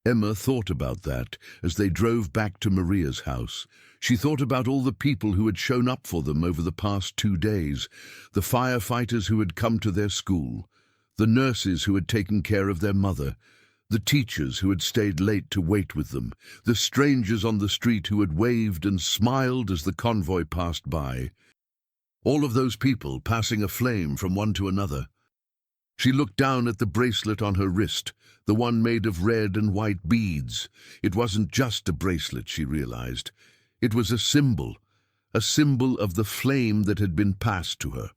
Emma thought about that as they drove back to Maria's house. She thought about all the people who had shown up for them over the past 2 days, the firefighters who had come to their school, the nurses who had taken care of their mother, the teachers who had stayed late to wait with them, the strangers on the street who had waved and smiled as the convoy passed by. All of those people passing a flame from one to another. She looked down at the bracelet on her wrist, the one made of red and white beads. It wasn't just a bracelet, she realized. It was a symbol of the flame that had been passed to her.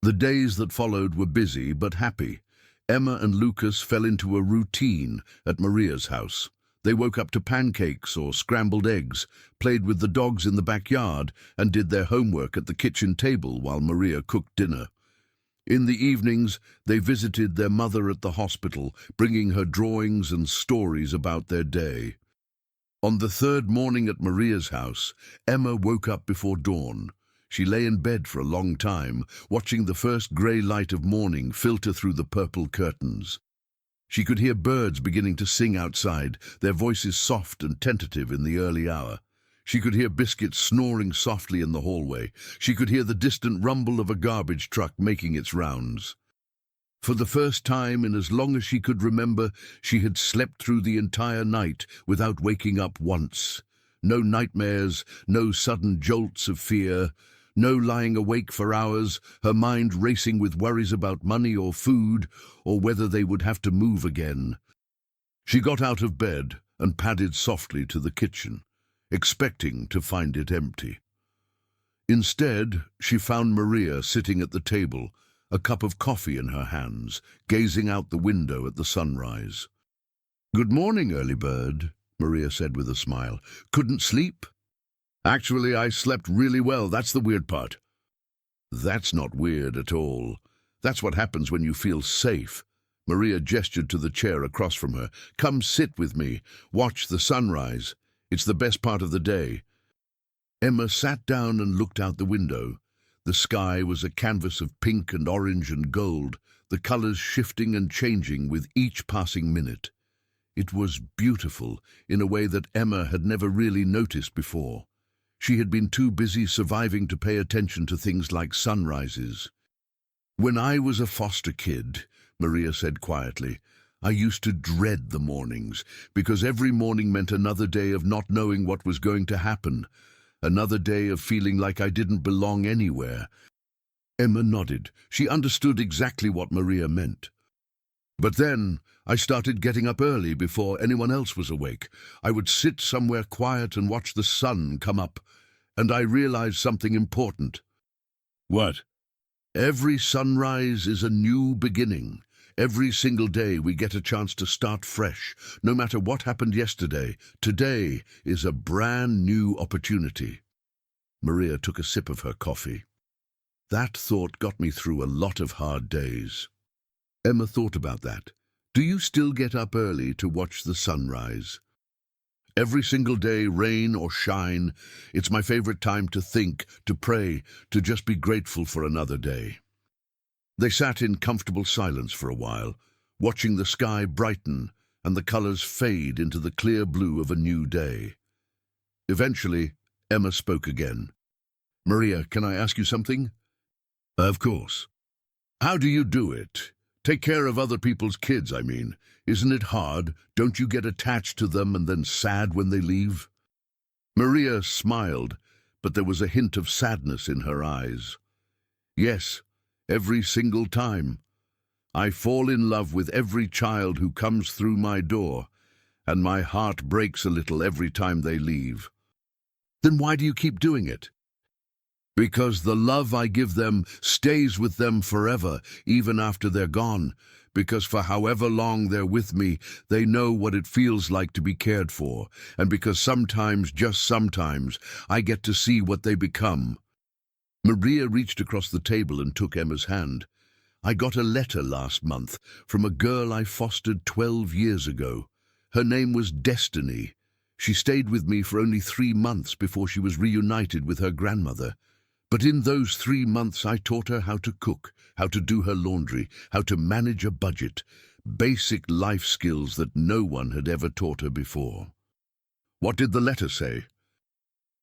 The days that followed were busy but happy. Emma and Lucas fell into a routine at Maria's house. They woke up to pancakes or scrambled eggs, played with the dogs in the backyard, and did their homework at the kitchen table while Maria cooked dinner. In the evenings, they visited their mother at the hospital, bringing her drawings and stories about their day. On the third morning at Maria's house, Emma woke up before dawn. She lay in bed for a long time, watching the first grey light of morning filter through the purple curtains. She could hear birds beginning to sing outside, their voices soft and tentative in the early hour. She could hear Biscuit snoring softly in the hallway. She could hear the distant rumble of a garbage truck making its rounds. For the first time in as long as she could remember, she had slept through the entire night without waking up once. No nightmares, no sudden jolts of fear, no lying awake for hours, her mind racing with worries about money or food, or whether they would have to move again. She got out of bed and padded softly to the kitchen, expecting to find it empty. Instead, she found Maria sitting at the table, a cup of coffee in her hands, gazing out the window at the sunrise. "Good morning, early bird," Maria said with a smile. "Couldn't sleep?" "Actually, I slept really well. That's the weird part." "That's not weird at all. That's what happens when you feel safe." Maria gestured to the chair across from her. "Come sit with me. Watch the sunrise. It's the best part of the day." Emma sat down and looked out the window. The sky was a canvas of pink and orange and gold, the colors shifting and changing with each passing minute. It was beautiful in a way that Emma had never really noticed before. She had been too busy surviving to pay attention to things like sunrises. "When I was a foster kid," Maria said quietly, "I used to dread the mornings, because every morning meant another day of not knowing what was going to happen, another day of feeling like I didn't belong anywhere." Emma nodded. She understood exactly what Maria meant. "But then I started getting up early before anyone else was awake. I would sit somewhere quiet and watch the sun come up, and I realized something important." "What?" "Every sunrise is a new beginning. Every single day we get a chance to start fresh. No matter what happened yesterday, today is a brand new opportunity." Maria took a sip of her coffee. "That thought got me through a lot of hard days." Emma thought about that. "Do you still get up early to watch the sunrise?" "Every single day, rain or shine, it's my favorite time to think, to pray, to just be grateful for another day." They sat in comfortable silence for a while, watching the sky brighten and the colors fade into the clear blue of a new day. Eventually, Emma spoke again. "Maria, can I ask you something?" "Of course." "How do you do it? Take care of other people's kids, I mean. Isn't it hard? Don't you get attached to them and then sad when they leave?" Maria smiled, but there was a hint of sadness in her eyes. "Yes, every single time. I fall in love with every child who comes through my door, and my heart breaks a little every time they leave." "Then why do you keep doing it?" "Because the love I give them stays with them forever, even after they're gone. Because for however long they're with me, they know what it feels like to be cared for. And because sometimes, just sometimes, I get to see what they become." Maria reached across the table and took Emma's hand. "I got a letter last month from a girl I fostered 12 years ago. Her name was Destiny. She stayed with me for only 3 months before she was reunited with her grandmother. But in those 3 months I taught her how to cook, how to do her laundry, how to manage a budget, basic life skills that no one had ever taught her before." "What did the letter say?"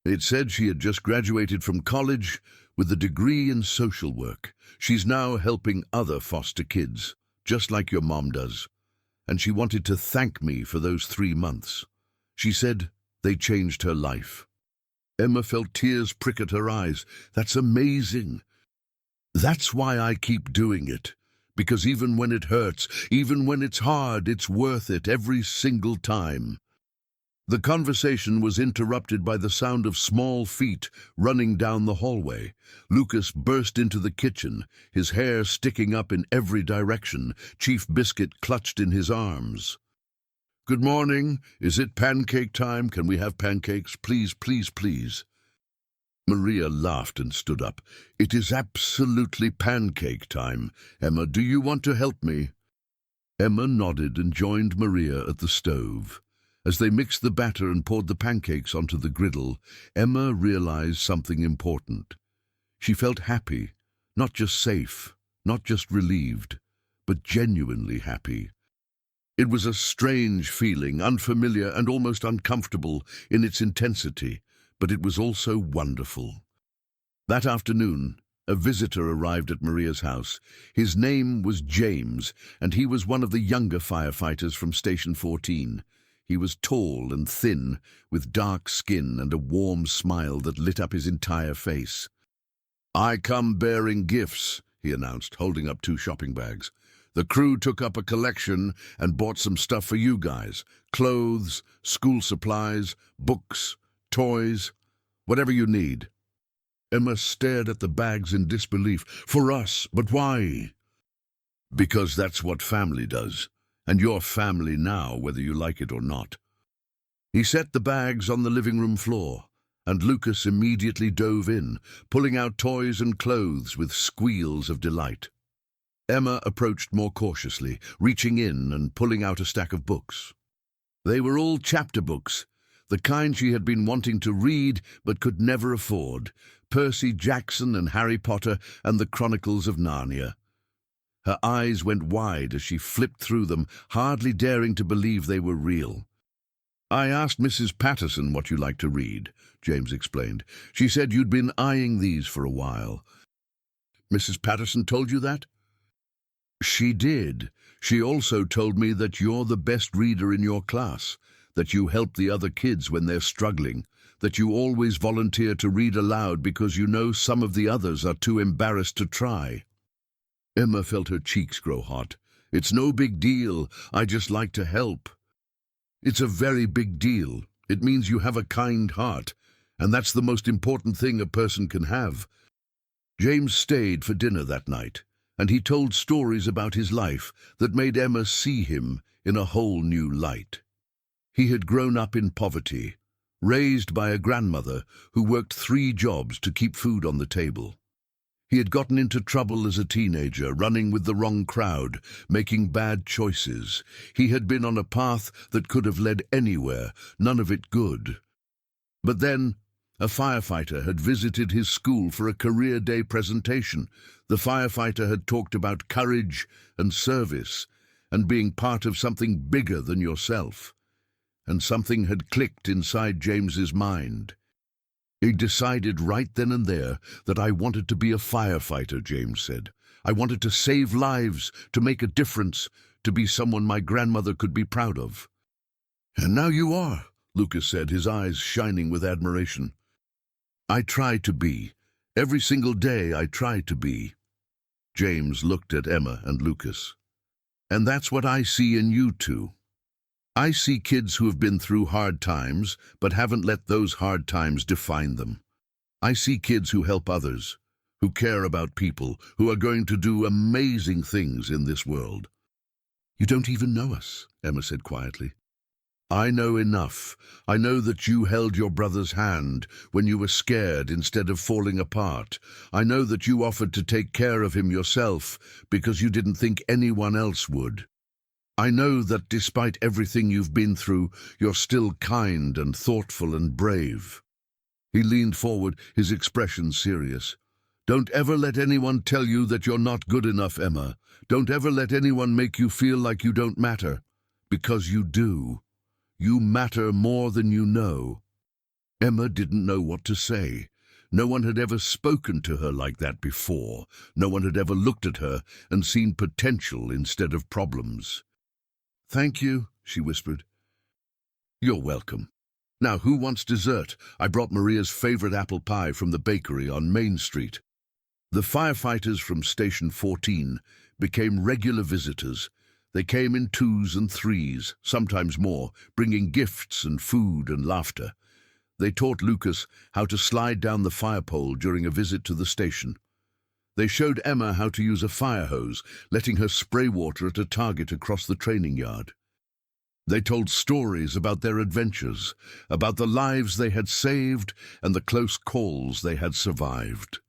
"It said she had just graduated from college with a degree in social work. She's now helping other foster kids, just like your mom does. And she wanted to thank me for those 3 months. She said they changed her life." Emma felt tears prick at her eyes. "That's amazing." "That's why I keep doing it. Because even when it hurts, even when it's hard, it's worth it every single time." The conversation was interrupted by the sound of small feet running down the hallway. Lucas burst into the kitchen, his hair sticking up in every direction, Chief Biscuit clutched in his arms. "Good morning. Is it pancake time? Can we have pancakes? Please, please, please." Maria laughed and stood up. "It is absolutely pancake time. Emma, do you want to help me?" Emma nodded and joined Maria at the stove. As they mixed the batter and poured the pancakes onto the griddle, Emma realized something important. She felt happy, not just safe, not just relieved, but genuinely happy. It was a strange feeling, unfamiliar and almost uncomfortable in its intensity, but it was also wonderful. That afternoon, a visitor arrived at Maria's house. His name was James, and he was one of the younger firefighters from Station 14. He was tall and thin, with dark skin and a warm smile that lit up his entire face. "I come bearing gifts," he announced, holding up 2 shopping bags. "The crew took up a collection and bought some stuff for you guys. Clothes, school supplies, books, toys, whatever you need." Emma stared at the bags in disbelief. For us, but why? Because that's what family does, and you're family now, whether you like it or not. He set the bags on the living room floor, and Lucas immediately dove in, pulling out toys and clothes with squeals of delight. Emma approached more cautiously, reaching in and pulling out a stack of books. They were all chapter books, the kind she had been wanting to read but could never afford, Percy Jackson and Harry Potter and the Chronicles of Narnia. Her eyes went wide as she flipped through them, hardly daring to believe they were real. I asked Mrs. Patterson what you like to read, James explained. She said you'd been eyeing these for a while. Mrs. Patterson told you that? She did. She also told me that you're the best reader in your class, that you help the other kids when they're struggling, that you always volunteer to read aloud because you know some of the others are too embarrassed to try. Emma felt her cheeks grow hot. It's no big deal. I just like to help. It's a very big deal. It means you have a kind heart, and that's the most important thing a person can have. James stayed for dinner that night, and he told stories about his life that made Emma see him in a whole new light. He had grown up in poverty, raised by a grandmother who worked 3 jobs to keep food on the table. He had gotten into trouble as a teenager, running with the wrong crowd, making bad choices. He had been on a path that could have led anywhere, none of it good. But then, a firefighter had visited his school for a career day presentation. The firefighter had talked about courage and service and being part of something bigger than yourself. And something had clicked inside James's mind. He decided right then and there that I wanted to be a firefighter, James said. I wanted to save lives, to make a difference, to be someone my grandmother could be proud of. And now you are, Lucas said, his eyes shining with admiration. I try to be. Every single day I try to be. James looked at Emma and Lucas. And that's what I see in you two. I see kids who have been through hard times, but haven't let those hard times define them. I see kids who help others, who care about people, who are going to do amazing things in this world. You don't even know us, Emma said quietly. I know enough. I know that you held your brother's hand when you were scared instead of falling apart. I know that you offered to take care of him yourself because you didn't think anyone else would. I know that despite everything you've been through, you're still kind and thoughtful and brave. He leaned forward, his expression serious. Don't ever let anyone tell you that you're not good enough, Emma. Don't ever let anyone make you feel like you don't matter. Because you do. You matter more than you know. Emma didn't know what to say. No one had ever spoken to her like that before. No one had ever looked at her and seen potential instead of problems. Thank you, she whispered. You're welcome. Now, who wants dessert? I brought Maria's favorite apple pie from the bakery on Main Street. The firefighters from Station 14 became regular visitors. They came in 2s and 3s, sometimes more, bringing gifts and food and laughter. They taught Lucas how to slide down the fire pole during a visit to the station. They showed Emma how to use a fire hose, letting her spray water at a target across the training yard. They told stories about their adventures, about the lives they had saved and the close calls they had survived.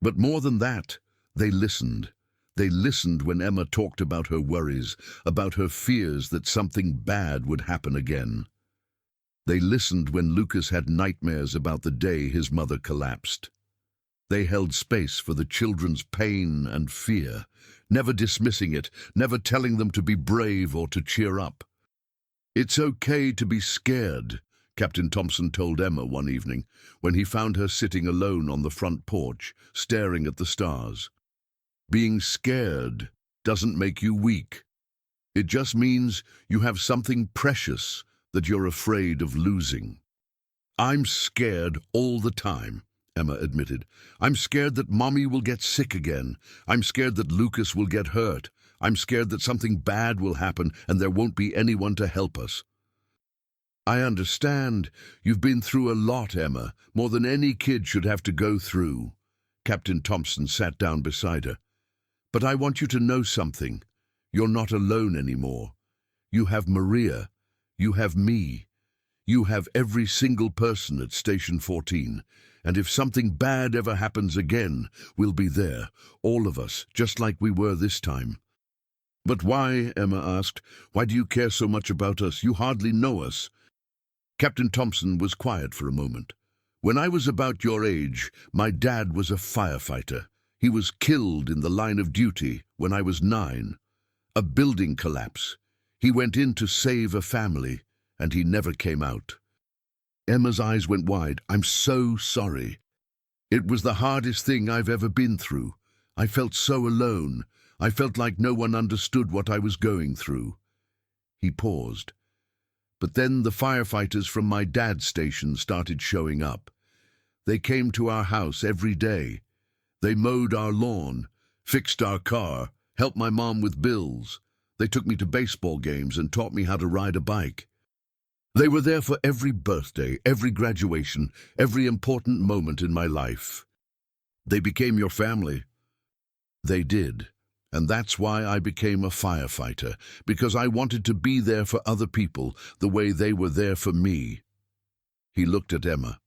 But more than that, they listened. They listened when Emma talked about her worries, about her fears that something bad would happen again. They listened when Lucas had nightmares about the day his mother collapsed. They held space for the children's pain and fear, never dismissing it, never telling them to be brave or to cheer up. It's okay to be scared, Captain Thompson told Emma one evening when he found her sitting alone on the front porch, staring at the stars. Being scared doesn't make you weak. It just means you have something precious that you're afraid of losing. I'm scared all the time, Emma admitted. I'm scared that Mommy will get sick again. I'm scared that Lucas will get hurt. I'm scared that something bad will happen and there won't be anyone to help us. I understand. You've been through a lot, Emma, more than any kid should have to go through. Captain Thompson sat down beside her. But I want you to know something. You're not alone anymore. You have Maria. You have me. You have every single person at Station 14. And if something bad ever happens again, we'll be there, all of us, just like we were this time. But why, Emma asked, why do you care so much about us? You hardly know us. Captain Thompson was quiet for a moment. When I was about your age, my dad was a firefighter. He was killed in the line of duty when I was 9. A building collapse. He went in to save a family, and he never came out. Emma's eyes went wide. I'm so sorry. It was the hardest thing I've ever been through. I felt so alone. I felt like no one understood what I was going through. He paused. But then the firefighters from my dad's station started showing up. They came to our house every day. They mowed our lawn, fixed our car, helped my mom with bills. They took me to baseball games and taught me how to ride a bike. They were there for every birthday, every graduation, every important moment in my life. They became your family. They did. And that's why I became a firefighter, because I wanted to be there for other people the way they were there for me. He looked at Emma.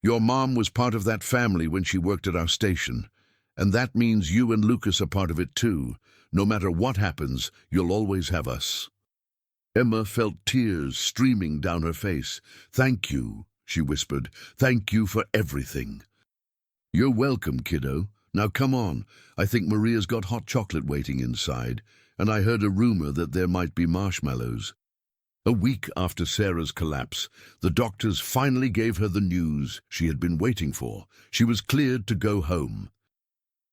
Your mom was part of that family when she worked at our station, and that means you and Lucas are part of it too. No matter what happens, you'll always have us. Emma felt tears streaming down her face. Thank you, she whispered. Thank you for everything. You're welcome, kiddo. Now come on. I think Maria's got hot chocolate waiting inside, and I heard a rumor that there might be marshmallows. A week after Sarah's collapse, the doctors finally gave her the news she had been waiting for. She was cleared to go home.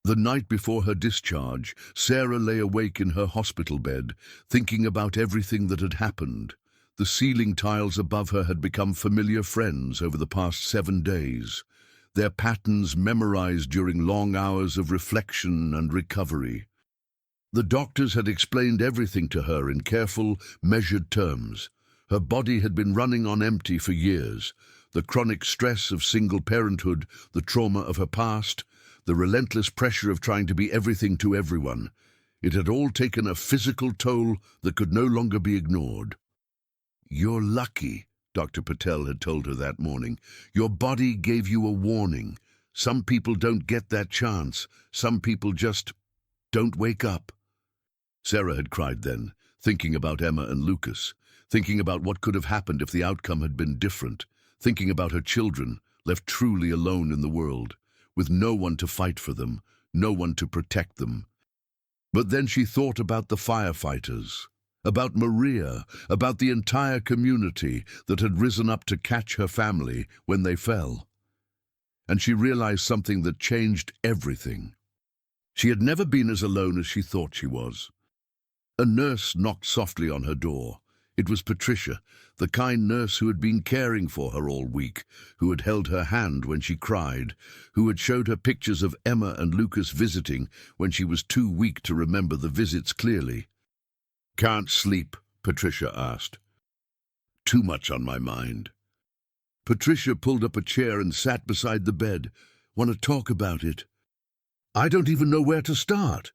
The night before her discharge, Sarah lay awake in her hospital bed, thinking about everything that had happened. The ceiling tiles above her had become familiar friends over the past 7 days, their patterns memorized during long hours of reflection and recovery. The doctors had explained everything to her in careful, measured terms. Her body had been running on empty for years. The chronic stress of single parenthood, the trauma of her past, the relentless pressure of trying to be everything to everyone. It had all taken a physical toll that could no longer be ignored. You're lucky, Dr. Patel had told her that morning. Your body gave you a warning. Some people don't get that chance. Some people just don't wake up. Sarah had cried then, thinking about Emma and Lucas, thinking about what could have happened if the outcome had been different, thinking about her children, left truly alone in the world, with no one to fight for them, no one to protect them. But then she thought about the firefighters, about Maria, about the entire community that had risen up to catch her family when they fell. And she realized something that changed everything. She had never been as alone as she thought she was. A nurse knocked softly on her door. It was Patricia, the kind nurse who had been caring for her all week, who had held her hand when she cried, who had showed her pictures of Emma and Lucas visiting when she was too weak to remember the visits clearly. Can't sleep, Patricia asked. Too much on my mind. Patricia pulled up a chair and sat beside the bed. Want to talk about it? I don't even know where to start.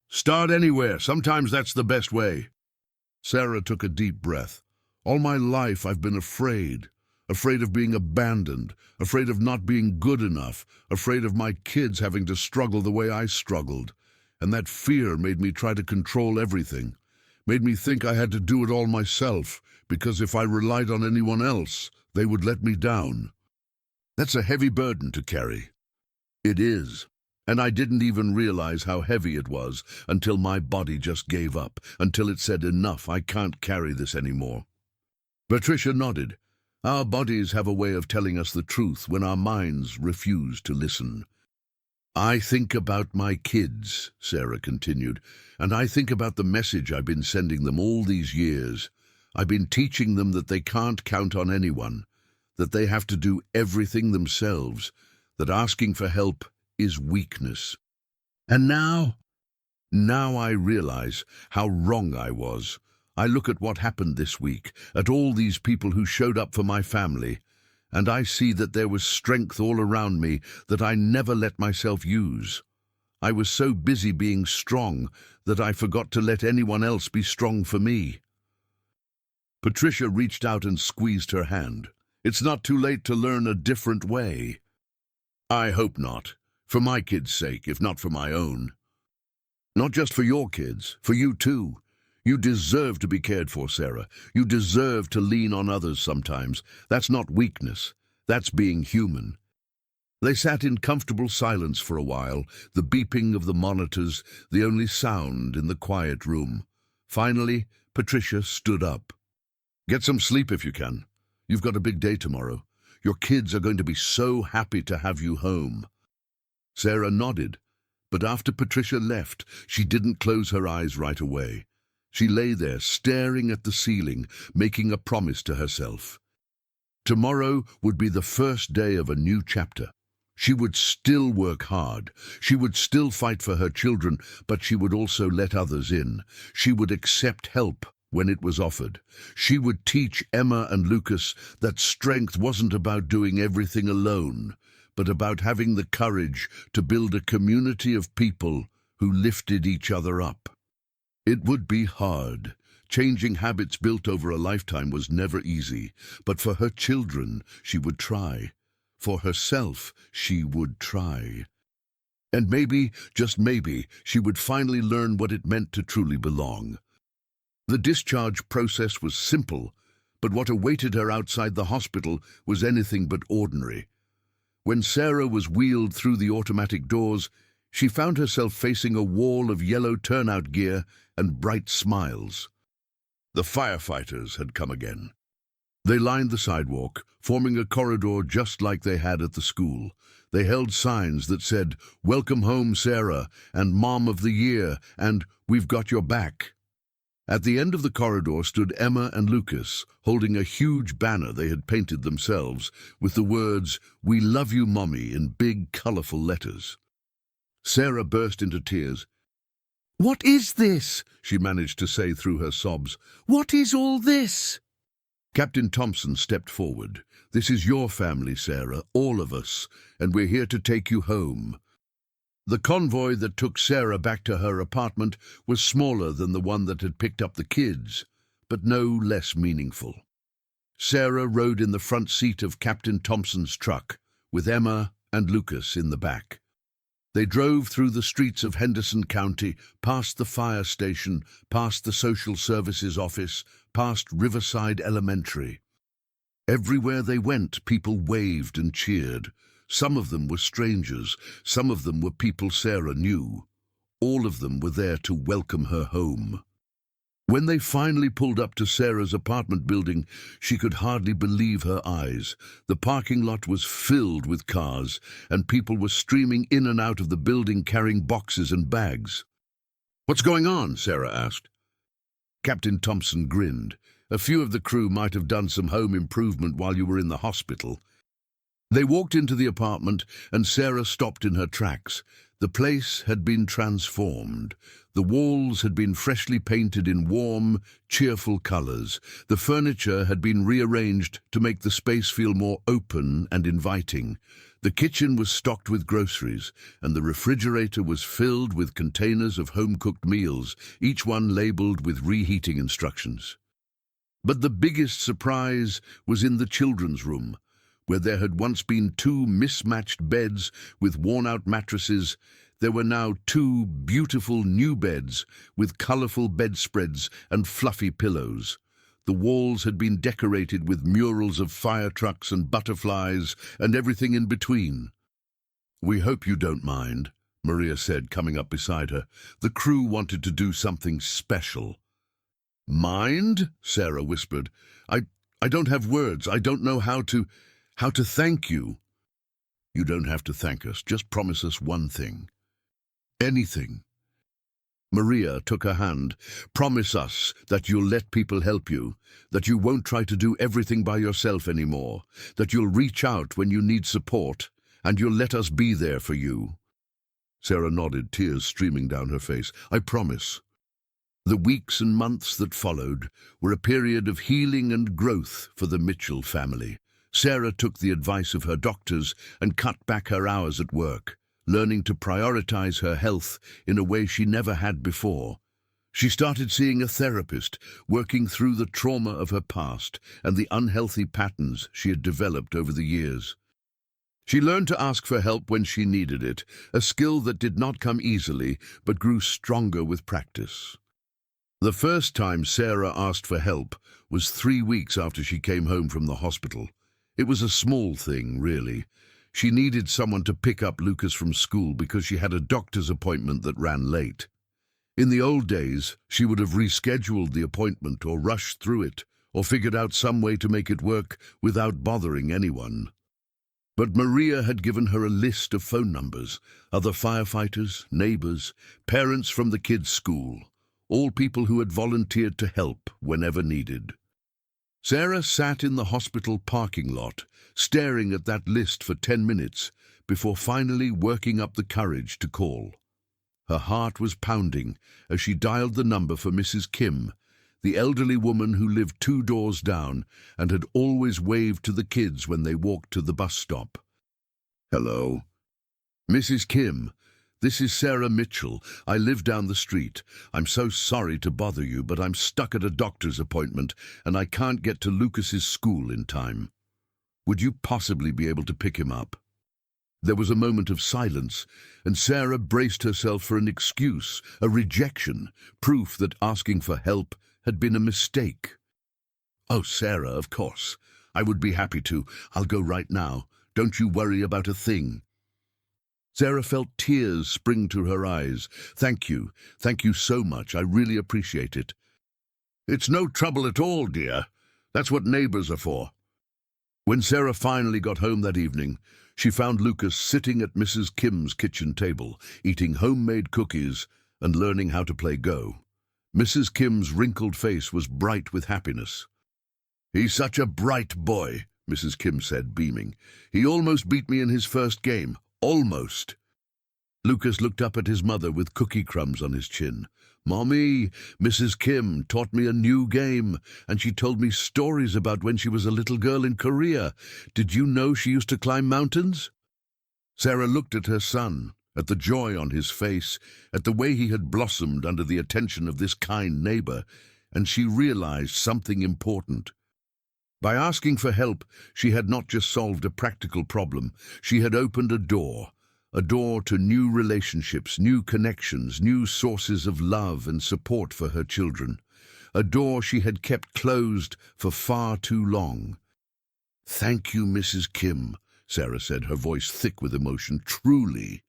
Start anywhere. Sometimes that's the best way. Sarah took a deep breath. All my life I've been afraid of being abandoned, afraid of not being good enough, afraid of my kids having to struggle the way I struggled. And that fear made me try to control everything, made me think I had to do it all myself, because if I relied on anyone else, they would let me down. That's a heavy burden to carry. It is. And I didn't even realize how heavy it was until my body just gave up, until it said, enough, I can't carry this anymore. Patricia nodded. Our bodies have a way of telling us the truth when our minds refuse to listen. I think about my kids, Sarah continued, and I think about the message I've been sending them all these years. I've been teaching them that they can't count on anyone, that they have to do everything themselves, that asking for help is weakness. And now I realize how wrong I was. I look at what happened this week, at all these people who showed up for my family, and I see that there was strength all around me that I never let myself use. I was so busy being strong that I forgot to let anyone else be strong for me." Patricia reached out and squeezed her hand. "It's not too late to learn a different way." "I hope not. For my kids' sake, if not for my own." "Not just for your kids, for you too. You deserve to be cared for, Sarah. You deserve to lean on others sometimes. That's not weakness. That's being human." They sat in comfortable silence for a while, the beeping of the monitors, the only sound in the quiet room. Finally, Patricia stood up. "Get some sleep if you can. You've got a big day tomorrow. Your kids are going to be so happy to have you home." Sarah nodded, but after Patricia left, she didn't close her eyes right away. She lay there, staring at the ceiling, making a promise to herself. Tomorrow would be the first day of a new chapter. She would still work hard. She would still fight for her children, but she would also let others in. She would accept help when it was offered. She would teach Emma and Lucas that strength wasn't about doing everything alone, but about having the courage to build a community of people who lifted each other up. It would be hard. Changing habits built over a lifetime was never easy, but for her children, she would try. For herself, she would try. And maybe, just maybe, she would finally learn what it meant to truly belong. The discharge process was simple, but what awaited her outside the hospital was anything but ordinary. When Sarah was wheeled through the automatic doors, she found herself facing a wall of yellow turnout gear and bright smiles. The firefighters had come again. They lined the sidewalk, forming a corridor just like they had at the school. They held signs that said, "Welcome home, Sarah," and "Mom of the Year," and "We've got your back." At the end of the corridor stood Emma and Lucas, holding a huge banner they had painted themselves, with the words, "We love you, Mommy," in big, colorful letters. Sarah burst into tears. "What is this?" she managed to say through her sobs. "What is all this?" Captain Thompson stepped forward. "This is your family, Sarah, all of us, and we're here to take you home." The convoy that took Sarah back to her apartment was smaller than the one that had picked up the kids, but no less meaningful. Sarah rode in the front seat of Captain Thompson's truck, with Emma and Lucas in the back. They drove through the streets of Henderson County, past the fire station, past the social services office, past Riverside Elementary. Everywhere they went, people waved and cheered. Some of them were strangers, some of them were people Sarah knew. All of them were there to welcome her home. When they finally pulled up to Sarah's apartment building, she could hardly believe her eyes. The parking lot was filled with cars, and people were streaming in and out of the building carrying boxes and bags. "What's going on?" Sarah asked. Captain Thompson grinned. "A few of the crew might have done some home improvement while you were in the hospital." They walked into the apartment, and Sarah stopped in her tracks. The place had been transformed. The walls had been freshly painted in warm, cheerful colors. The furniture had been rearranged to make the space feel more open and inviting. The kitchen was stocked with groceries, and the refrigerator was filled with containers of home-cooked meals, each one labeled with reheating instructions. But the biggest surprise was in the children's room, where there had once been two mismatched beds with worn-out mattresses. There were now two beautiful new beds with colorful bedspreads and fluffy pillows. The walls had been decorated with murals of fire trucks and butterflies and everything in between. "We hope you don't mind," Maria said, coming up beside her. "The crew wanted to do something special." "Mind?" Sarah whispered. I don't have words. I don't know how to thank you." "You don't have to thank us. Just promise us one thing." "Anything." Maria took her hand. "Promise us that you'll let people help you, that you won't try to do everything by yourself anymore, that you'll reach out when you need support, and you'll let us be there for you." Sarah nodded, tears streaming down her face. "I promise." The weeks and months that followed were a period of healing and growth for the Mitchell family. Sarah took the advice of her doctors and cut back her hours at work, learning to prioritize her health in a way she never had before. She started seeing a therapist, working through the trauma of her past and the unhealthy patterns she had developed over the years. She learned to ask for help when she needed it, a skill that did not come easily but grew stronger with practice. The first time Sarah asked for help was 3 weeks after she came home from the hospital. It was a small thing, really. She needed someone to pick up Lucas from school because she had a doctor's appointment that ran late. In the old days, she would have rescheduled the appointment or rushed through it, or figured out some way to make it work without bothering anyone. But Maria had given her a list of phone numbers, other firefighters, neighbors, parents from the kids' school, all people who had volunteered to help whenever needed. Sarah sat in the hospital parking lot, staring at that list for 10 minutes before finally working up the courage to call. Her heart was pounding as she dialed the number for Mrs. Kim, the elderly woman who lived 2 doors down and had always waved to the kids when they walked to the bus stop. "Hello. Mrs. Kim, this is Sarah Mitchell. I live down the street. I'm so sorry to bother you, but I'm stuck at a doctor's appointment and I can't get to Lucas's school in time. Would you possibly be able to pick him up?" There was a moment of silence, and Sarah braced herself for an excuse, a rejection, proof that asking for help had been a mistake. "Oh, Sarah, of course. I would be happy to. I'll go right now. Don't you worry about a thing." Sarah felt tears spring to her eyes. Thank you so much. I really appreciate it." "It's no trouble at all, dear. That's what neighbors are for." When Sarah finally got home that evening, she found Lucas sitting at Mrs. Kim's kitchen table, eating homemade cookies and learning how to play Go. Mrs. Kim's wrinkled face was bright with happiness. "He's such a bright boy," Mrs. Kim said, beaming. "He almost beat me in his first game. Almost." Lucas looked up at his mother with cookie crumbs on his chin. "Mommy, Mrs. Kim taught me a new game, and she told me stories about when she was a little girl in Korea. Did you know she used to climb mountains?" Sarah looked at her son, at the joy on his face, at the way he had blossomed under the attention of this kind neighbor, and she realized something important. By asking for help, she had not just solved a practical problem, she had opened a door to new relationships, new connections, new sources of love and support for her children, a door she had kept closed for far too long. "Thank you, Mrs. Kim," Sarah said, her voice thick with emotion. "Truly.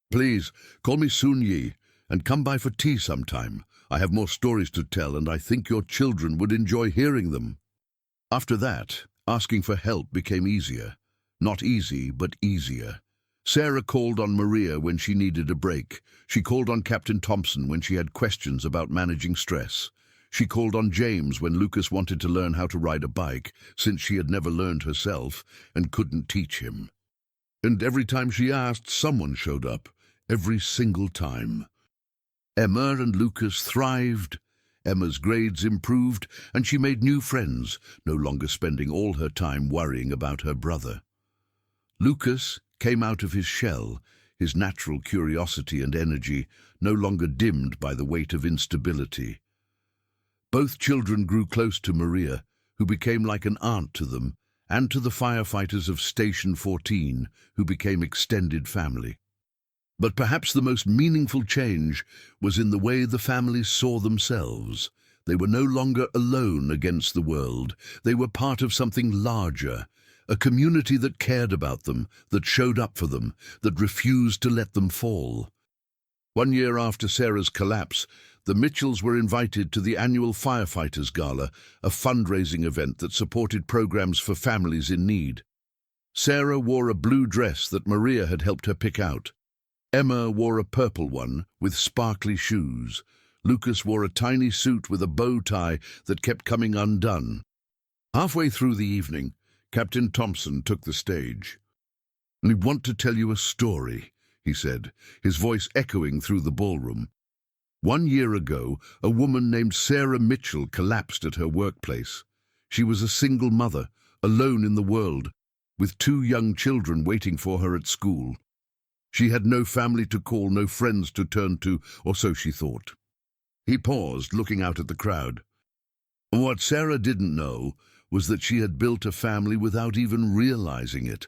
Please, call me Soon-Yi and come by for tea sometime. I have more stories to tell and I think your children would enjoy hearing them." After that, asking for help became easier. Not easy, but easier. Sarah called on Maria when she needed a break. She called on Captain Thompson when she had questions about managing stress. She called on James when Lucas wanted to learn how to ride a bike, since she had never learned herself and couldn't teach him. And every time she asked, someone showed up. Every single time. Emma and Lucas thrived. Emma's grades improved, and she made new friends, no longer spending all her time worrying about her brother. Lucas came out of his shell, his natural curiosity and energy no longer dimmed by the weight of instability. Both children grew close to Maria, who became like an aunt to them, and to the firefighters of Station 14, who became extended family. But perhaps the most meaningful change was in the way the families saw themselves. They were no longer alone against the world. They were part of something larger, a community that cared about them, that showed up for them, that refused to let them fall. 1 year after Sarah's collapse, the Mitchells were invited to the annual Firefighters Gala, a fundraising event that supported programs for families in need. Sarah wore a blue dress that Maria had helped her pick out. Emma wore a purple one with sparkly shoes. Lucas wore a tiny suit with a bow tie that kept coming undone. Halfway through the evening, Captain Thompson took the stage. "I want to tell you a story," he said, his voice echoing through the ballroom. 1 year ago, a woman named Sarah Mitchell collapsed at her workplace. She was a single mother, alone in the world, with 2 young children waiting for her at school. She had no family to call, no friends to turn to, or so she thought. He paused, looking out at the crowd. What Sarah didn't know was that she had built a family without even realizing it.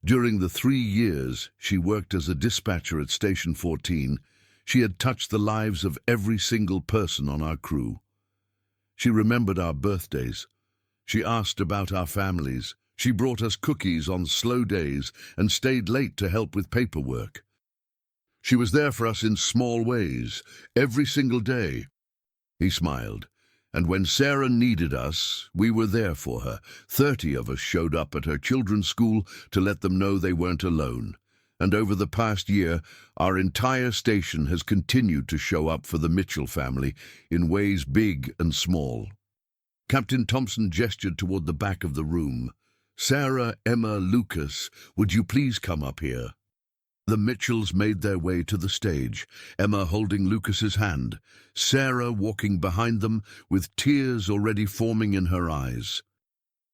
During the 3 years she worked as a dispatcher at Station 14, she had touched the lives of every single person on our crew. She remembered our birthdays. She asked about our families. She brought us cookies on slow days and stayed late to help with paperwork. She was there for us in small ways, every single day. He smiled. And when Sarah needed us, we were there for her. 30 of us showed up at her children's school to let them know they weren't alone. And over the past year, our entire station has continued to show up for the Mitchell family in ways big and small. Captain Thompson gestured toward the back of the room. Sarah, Emma, Lucas, would you please come up here? The Mitchells made their way to the stage, Emma holding Lucas's hand, Sarah walking behind them with tears already forming in her eyes.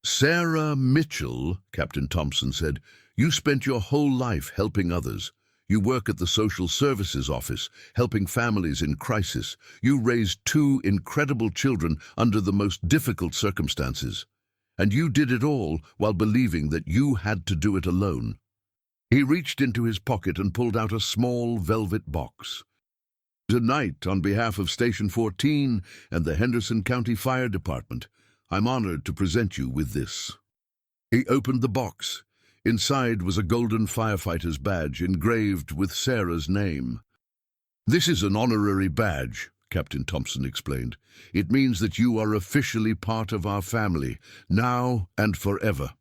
Sarah Mitchell, Captain Thompson said, you spent your whole life helping others. You work at the social services office, helping families in crisis. You raised 2 incredible children under the most difficult circumstances. And you did it all while believing that you had to do it alone. He reached into his pocket and pulled out a small velvet box. Tonight, on behalf of Station 14 and the Henderson County Fire Department, I'm honored to present you with this. He opened the box. Inside was a golden firefighter's badge engraved with Sarah's name. This is an honorary badge, Captain Thompson explained. It means that you are officially part of our family, now and forever.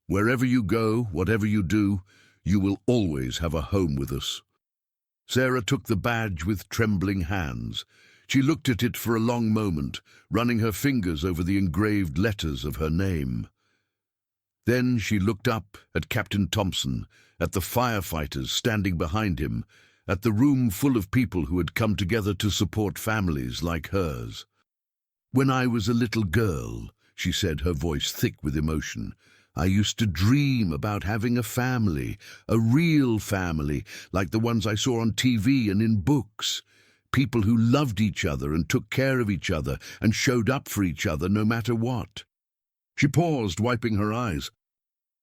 Wherever you go, whatever you do, you will always have a home with us. Sarah took the badge with trembling hands. She looked at it for a long moment, running her fingers over the engraved letters of her name. Then she looked up at Captain Thompson, at the firefighters standing behind him, at the room full of people who had come together to support families like hers. When I was a little girl, she said, her voice thick with emotion, I used to dream about having a family, a real family, like the ones I saw on TV and in books. People who loved each other and took care of each other and showed up for each other no matter what. She paused, wiping her eyes.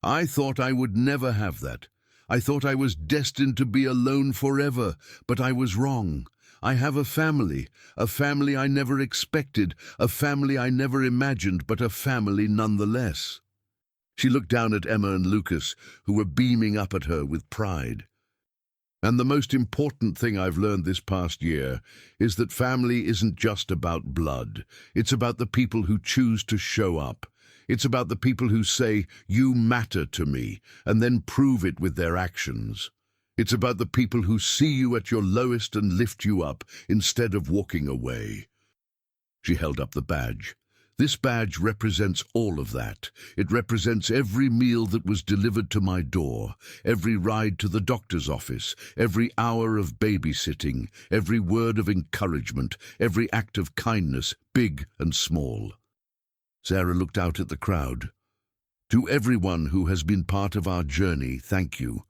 I thought I would never have that. I thought I was destined to be alone forever, but I was wrong. I have a family I never expected, a family I never imagined, but a family nonetheless. She looked down at Emma and Lucas, who were beaming up at her with pride. And the most important thing I've learned this past year is that family isn't just about blood. It's about the people who choose to show up. It's about the people who say, you matter to me, and then prove it with their actions. It's about the people who see you at your lowest and lift you up instead of walking away. She held up the badge. This badge represents all of that. It represents every meal that was delivered to my door, every ride to the doctor's office, every hour of babysitting, every word of encouragement, every act of kindness, big and small. Sarah looked out at the crowd. To everyone who has been part of our journey, thank you.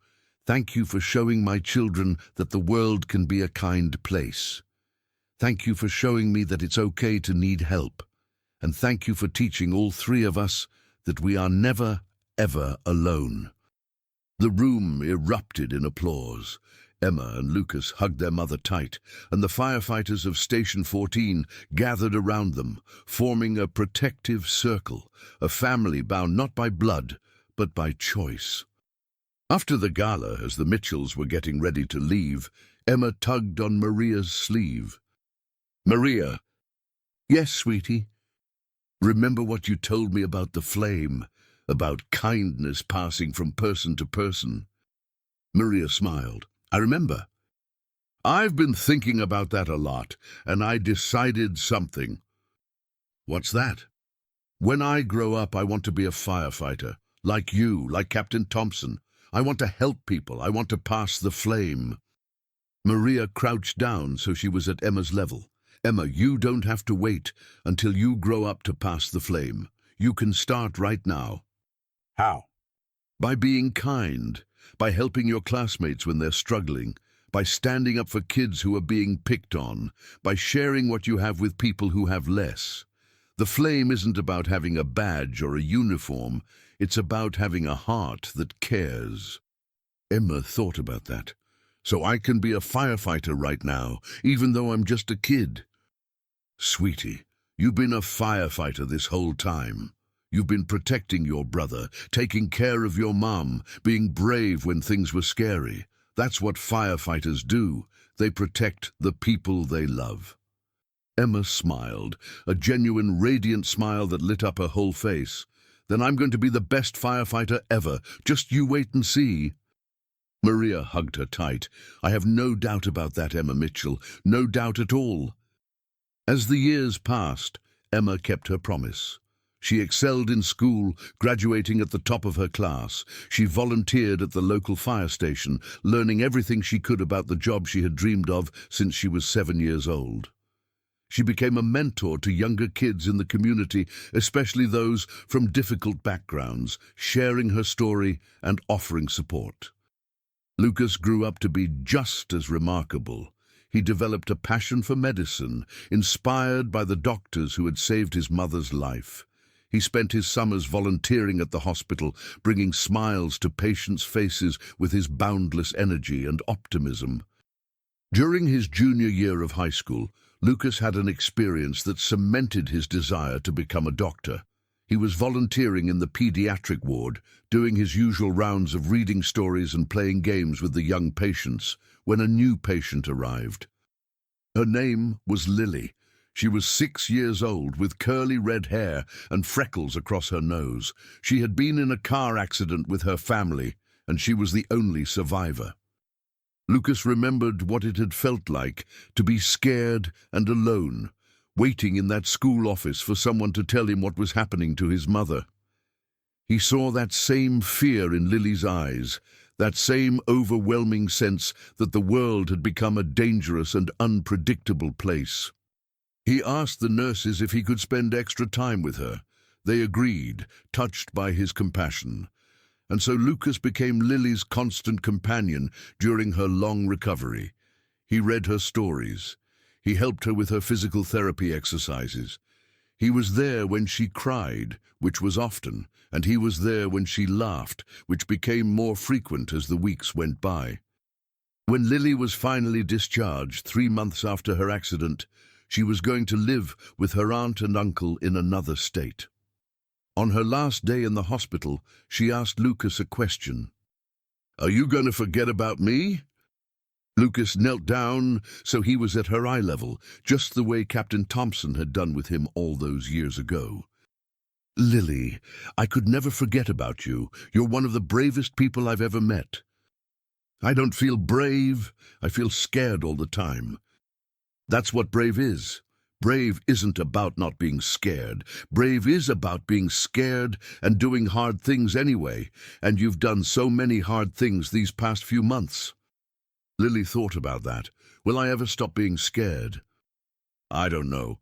Thank you for showing my children that the world can be a kind place. Thank you for showing me that it's okay to need help. And thank you for teaching all 3 of us that we are never, ever alone. The room erupted in applause. Emma and Lucas hugged their mother tight, and the firefighters of Station 14 gathered around them, forming a protective circle, a family bound not by blood, but by choice. After the gala, as the Mitchells were getting ready to leave, Emma tugged on Maria's sleeve. Maria. Yes, sweetie. Remember what you told me about the flame, about kindness passing from person to person? Maria smiled. I remember. I've been thinking about that a lot, and I decided something. What's that? When I grow up, I want to be a firefighter, like you, like Captain Thompson. I want to help people. I want to pass the flame. Maria crouched down so she was at Emma's level. Emma, you don't have to wait until you grow up to pass the flame. You can start right now. How? By being kind, by helping your classmates when they're struggling, by standing up for kids who are being picked on, by sharing what you have with people who have less. The flame isn't about having a badge or a uniform. It's about having a heart that cares. Emma thought about that. So I can be a firefighter right now, even though I'm just a kid. Sweetie, you've been a firefighter this whole time. You've been protecting your brother, taking care of your mom, being brave when things were scary. That's what firefighters do. They protect the people they love. Emma smiled, a genuine, radiant smile that lit up her whole face. Then I'm going to be the best firefighter ever. Just you wait and see. Maria hugged her tight. I have no doubt about that, Emma Mitchell. No doubt at all. As the years passed, Emma kept her promise. She excelled in school, graduating at the top of her class. She volunteered at the local fire station, learning everything she could about the job she had dreamed of since she was 7 years old. She became a mentor to younger kids in the community, especially those from difficult backgrounds, sharing her story and offering support. Lucas grew up to be just as remarkable. He developed a passion for medicine, inspired by the doctors who had saved his mother's life. He spent his summers volunteering at the hospital, bringing smiles to patients' faces with his boundless energy and optimism. During his junior year of high school, Lucas had an experience that cemented his desire to become a doctor. He was volunteering in the pediatric ward, doing his usual rounds of reading stories and playing games with the young patients, when a new patient arrived. Her name was Lily. She was 6 years old, with curly red hair and freckles across her nose. She had been in a car accident with her family, and she was the only survivor. Lucas remembered what it had felt like to be scared and alone, waiting in that school office for someone to tell him what was happening to his mother. He saw that same fear in Lily's eyes, that same overwhelming sense that the world had become a dangerous and unpredictable place. He asked the nurses if he could spend extra time with her. They agreed, touched by his compassion. And so Lucas became Lily's constant companion during her long recovery. He read her stories. He helped her with her physical therapy exercises. He was there when she cried, which was often, and he was there when she laughed, which became more frequent as the weeks went by. When Lily was finally discharged 3 months after her accident, she was going to live with her aunt and uncle in another state. On her last day in the hospital, she asked Lucas a question. "Are you going to forget about me?" Lucas knelt down so he was at her eye level, just the way Captain Thompson had done with him all those years ago. "Lily, I could never forget about you. You're one of the bravest people I've ever met." "I don't feel brave. I feel scared all the time." "That's what brave is. Brave isn't about not being scared. Brave is about being scared and doing hard things anyway, and you've done so many hard things these past few months." Lily thought about that. Will I ever stop being scared? I don't know.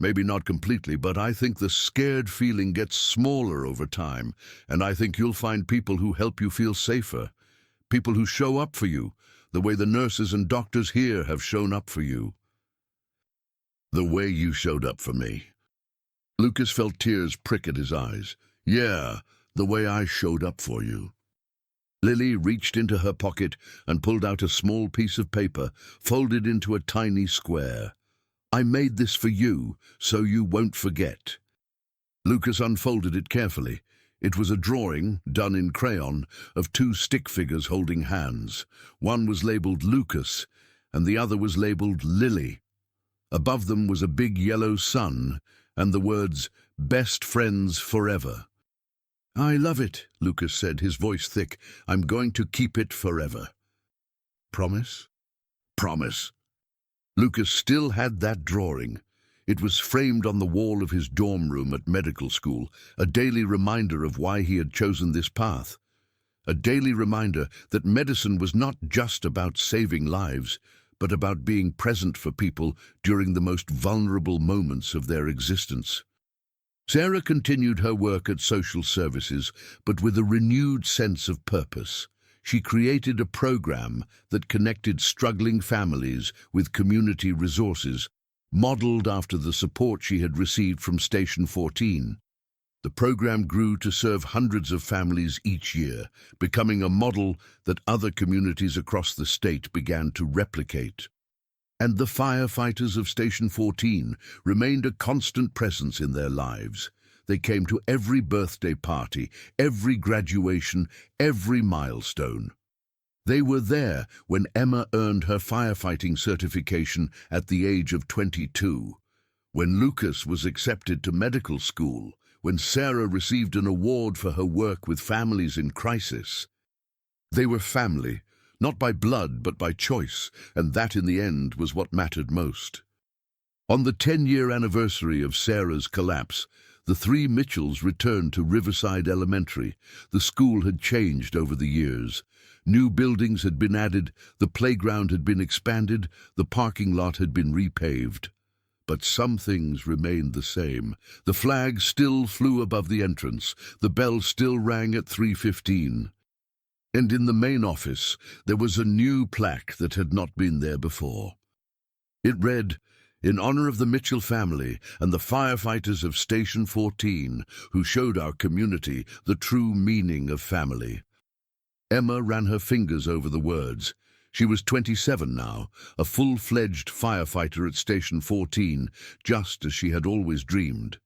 Maybe not completely, but I think the scared feeling gets smaller over time, and I think you'll find people who help you feel safer, people who show up for you, the way the nurses and doctors here have shown up for you. The way you showed up for me. Lucas felt tears prick at his eyes. Yeah, the way I showed up for you. Lily reached into her pocket and pulled out a small piece of paper, folded into a tiny square. "I made this for you, so you won't forget." Lucas unfolded it carefully. It was a drawing, done in crayon, of 2 stick figures holding hands. One was labeled Lucas, and the other was labeled Lily. Above them was a big yellow sun, and the words, "Best friends forever." "I love it," Lucas said, his voice thick. "I'm going to keep it forever." "Promise?" "Promise." Lucas still had that drawing. It was framed on the wall of his dorm room at medical school, a daily reminder of why he had chosen this path. A daily reminder that medicine was not just about saving lives, but about being present for people during the most vulnerable moments of their existence. Sarah continued her work at social services, but with a renewed sense of purpose. She created a program that connected struggling families with community resources, modeled after the support she had received from Station 14. The program grew to serve hundreds of families each year, becoming a model that other communities across the state began to replicate. And the firefighters of Station 14 remained a constant presence in their lives. They came to every birthday party, every graduation, every milestone. They were there when Emma earned her firefighting certification at the age of 22, when Lucas was accepted to medical school, when Sarah received an award for her work with families in crisis. They were family, not by blood but by choice, and that in the end was what mattered most. On the 10-year anniversary of Sarah's collapse, the three Mitchells returned to Riverside Elementary. The school had changed over the years. New buildings had been added, the playground had been expanded, the parking lot had been repaved. But some things remained the same. The flag still flew above the entrance, the bell still rang at 3:15. And in the main office, there was a new plaque that had not been there before. It read, "In honor of the Mitchell family and the firefighters of Station 14, who showed our community the true meaning of family." Emma ran her fingers over the words. She was 27 now, a full-fledged firefighter at Station 14, just as she had always dreamed.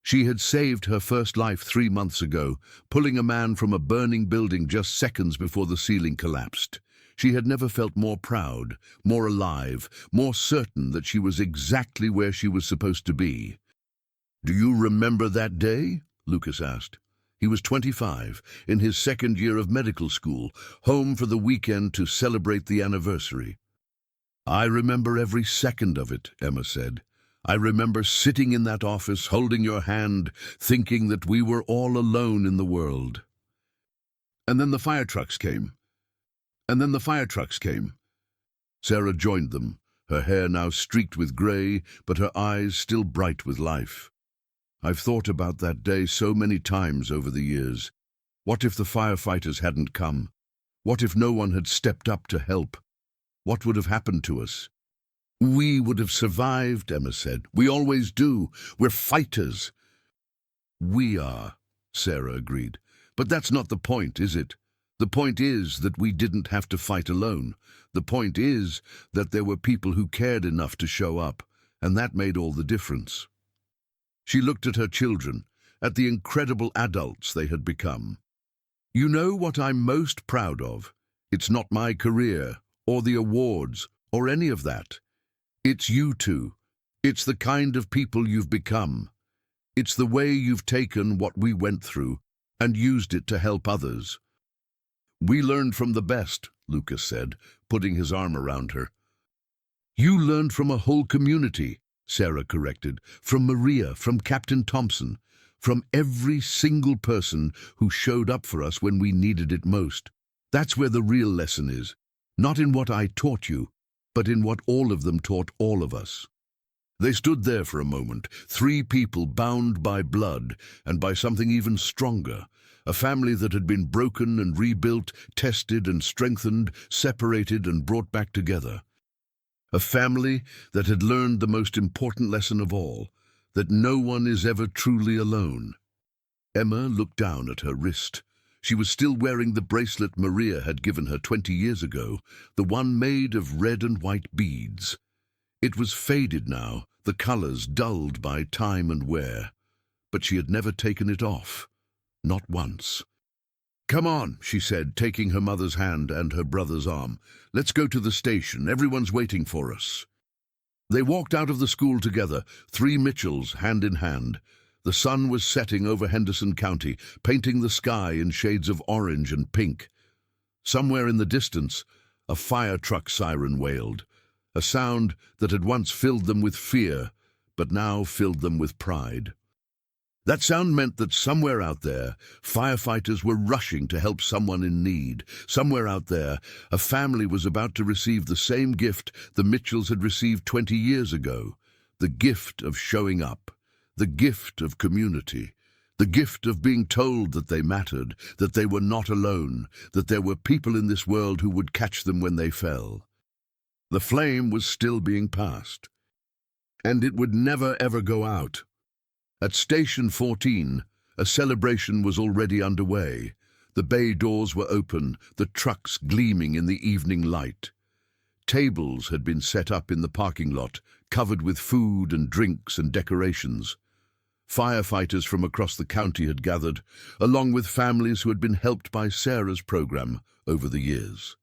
She had saved her first life 3 months ago, pulling a man from a burning building just seconds before the ceiling collapsed. She had never felt more proud, more alive, more certain that she was exactly where she was supposed to be. "Do you remember that day?" Lucas asked. He was 25, in his second year of medical school, home for the weekend to celebrate the anniversary. "I remember every second of it," Emma said. "I remember sitting in that office, holding your hand, thinking that we were all alone in the world." And then the fire trucks came. Sarah joined them, her hair now streaked with grey, but her eyes still bright with life. "I've thought about that day so many times over the years. What if the firefighters hadn't come? What if no one had stepped up to help? What would have happened to us?" "We would have survived," Emma said. "We always do. We're fighters." "We are," Sarah agreed. "But that's not the point, is it? The point is that we didn't have to fight alone. The point is that there were people who cared enough to show up, and that made all the difference." She looked at her children, at the incredible adults they had become. "You know what I'm most proud of? It's not my career, or the awards, or any of that. It's you two. It's the kind of people you've become. It's the way you've taken what we went through and used it to help others." "We learned from the best," Lucas said, putting his arm around her. "You learned from a whole community," Sarah corrected, "from Maria, from Captain Thompson, from every single person who showed up for us when we needed it most. That's where the real lesson is, not in what I taught you, but in what all of them taught all of us." They stood there for a moment, three people bound by blood and by something even stronger, a family that had been broken and rebuilt, tested and strengthened, separated and brought back together. A family that had learned the most important lesson of all, that no one is ever truly alone. Emma looked down at her wrist. She was still wearing the bracelet Maria had given her 20 years ago, the one made of red and white beads. It was faded now, the colors dulled by time and wear, but she had never taken it off, not once. "Come on," she said, taking her mother's hand and her brother's arm. "Let's go to the station. Everyone's waiting for us." They walked out of the school together, three Mitchells, hand in hand. The sun was setting over Henderson County, painting the sky in shades of orange and pink. Somewhere in the distance, a fire truck siren wailed, a sound that had once filled them with fear, but now filled them with pride. That sound meant that somewhere out there, firefighters were rushing to help someone in need. Somewhere out there, a family was about to receive the same gift the Mitchells had received 20 years ago. The gift of showing up. The gift of community. The gift of being told that they mattered, that they were not alone, that there were people in this world who would catch them when they fell. The flame was still being passed. And it would never ever go out. At Station 14, a celebration was already underway. The bay doors were open, the trucks gleaming in the evening light. Tables had been set up in the parking lot, covered with food and drinks and decorations. Firefighters from across the county had gathered, along with families who had been helped by Sarah's program over the years.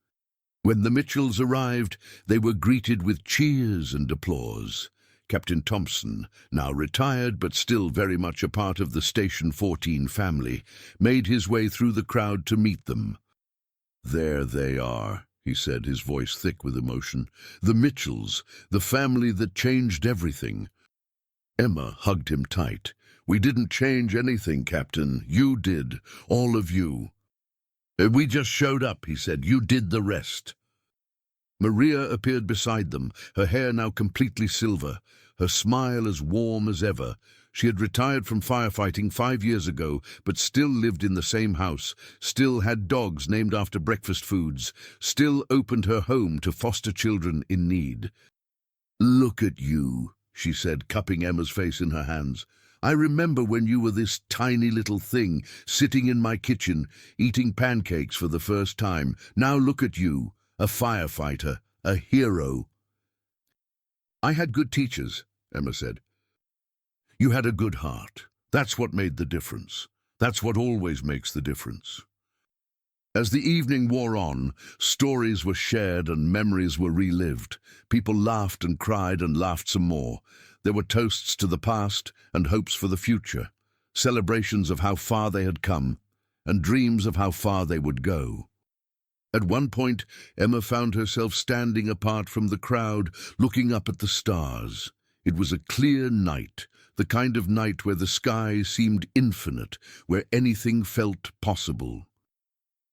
When the Mitchells arrived, they were greeted with cheers and applause. Captain Thompson, now retired but still very much a part of the Station 14 family, made his way through the crowd to meet them. "There they are," he said, his voice thick with emotion. "The Mitchells, the family that changed everything." Emma hugged him tight. "We didn't change anything, Captain. You did. All of you." "We just showed up," he said. "You did the rest." Maria appeared beside them, her hair now completely silver, her smile as warm as ever. She had retired from firefighting 5 years ago, but still lived in the same house, still had dogs named after breakfast foods, still opened her home to foster children in need. "Look at you," she said, cupping Emma's face in her hands. "I remember when you were this tiny little thing, sitting in my kitchen, eating pancakes for the first time. Now look at you. A firefighter, a hero." "I had good teachers," Emma said. "You had a good heart. That's what made the difference. That's what always makes the difference." As the evening wore on, stories were shared and memories were relived. People laughed and cried and laughed some more. There were toasts to the past and hopes for the future, celebrations of how far they had come, and dreams of how far they would go. At one point, Emma found herself standing apart from the crowd, looking up at the stars. It was a clear night, the kind of night where the sky seemed infinite, where anything felt possible.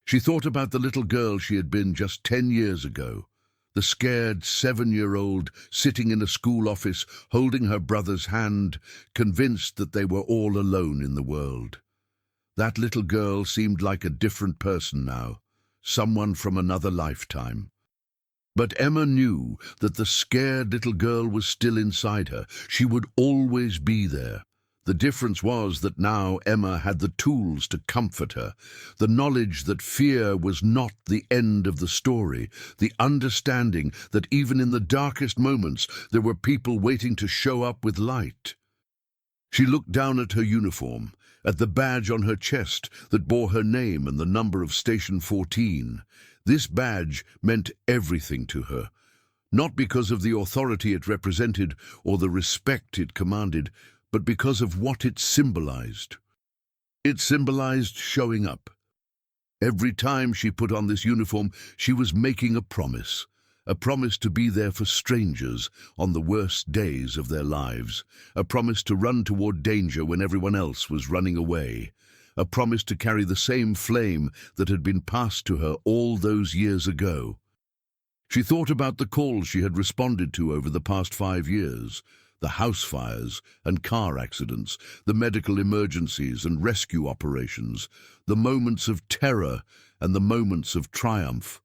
She thought about the little girl she had been just 10 years ago, the scared 7-year-old sitting in a school office, holding her brother's hand, convinced that they were all alone in the world. That little girl seemed like a different person now. Someone from another lifetime. But Emma knew that the scared little girl was still inside her. She would always be there. The difference was that now Emma had the tools to comfort her, the knowledge that fear was not the end of the story, the understanding that even in the darkest moments there were people waiting to show up with light. She looked down at her uniform, at the badge on her chest that bore her name and the number of Station 14. This badge meant everything to her, not because of the authority it represented or the respect it commanded, but because of what it symbolized. It symbolized showing up. Every time she put on this uniform, she was making a promise to be there for strangers on the worst days of their lives, a promise to run toward danger when everyone else was running away, a promise to carry the same flame that had been passed to her all those years ago. She thought about the calls she had responded to over the past 5 years, the house fires and car accidents, the medical emergencies and rescue operations, the moments of terror and the moments of triumph.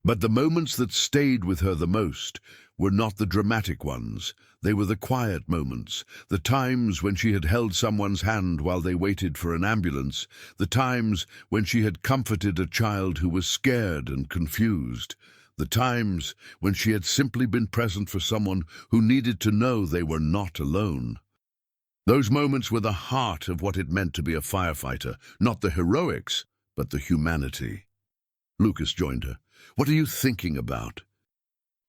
But the moments that stayed with her the most were not the dramatic ones. They were the quiet moments, the times when she had held someone's hand while they waited for an ambulance, the times when she had comforted a child who was scared and confused, the times when she had simply been present for someone who needed to know they were not alone. Those moments were the heart of what it meant to be a firefighter, not the heroics, but the humanity. Lucas joined her. "What are you thinking about?"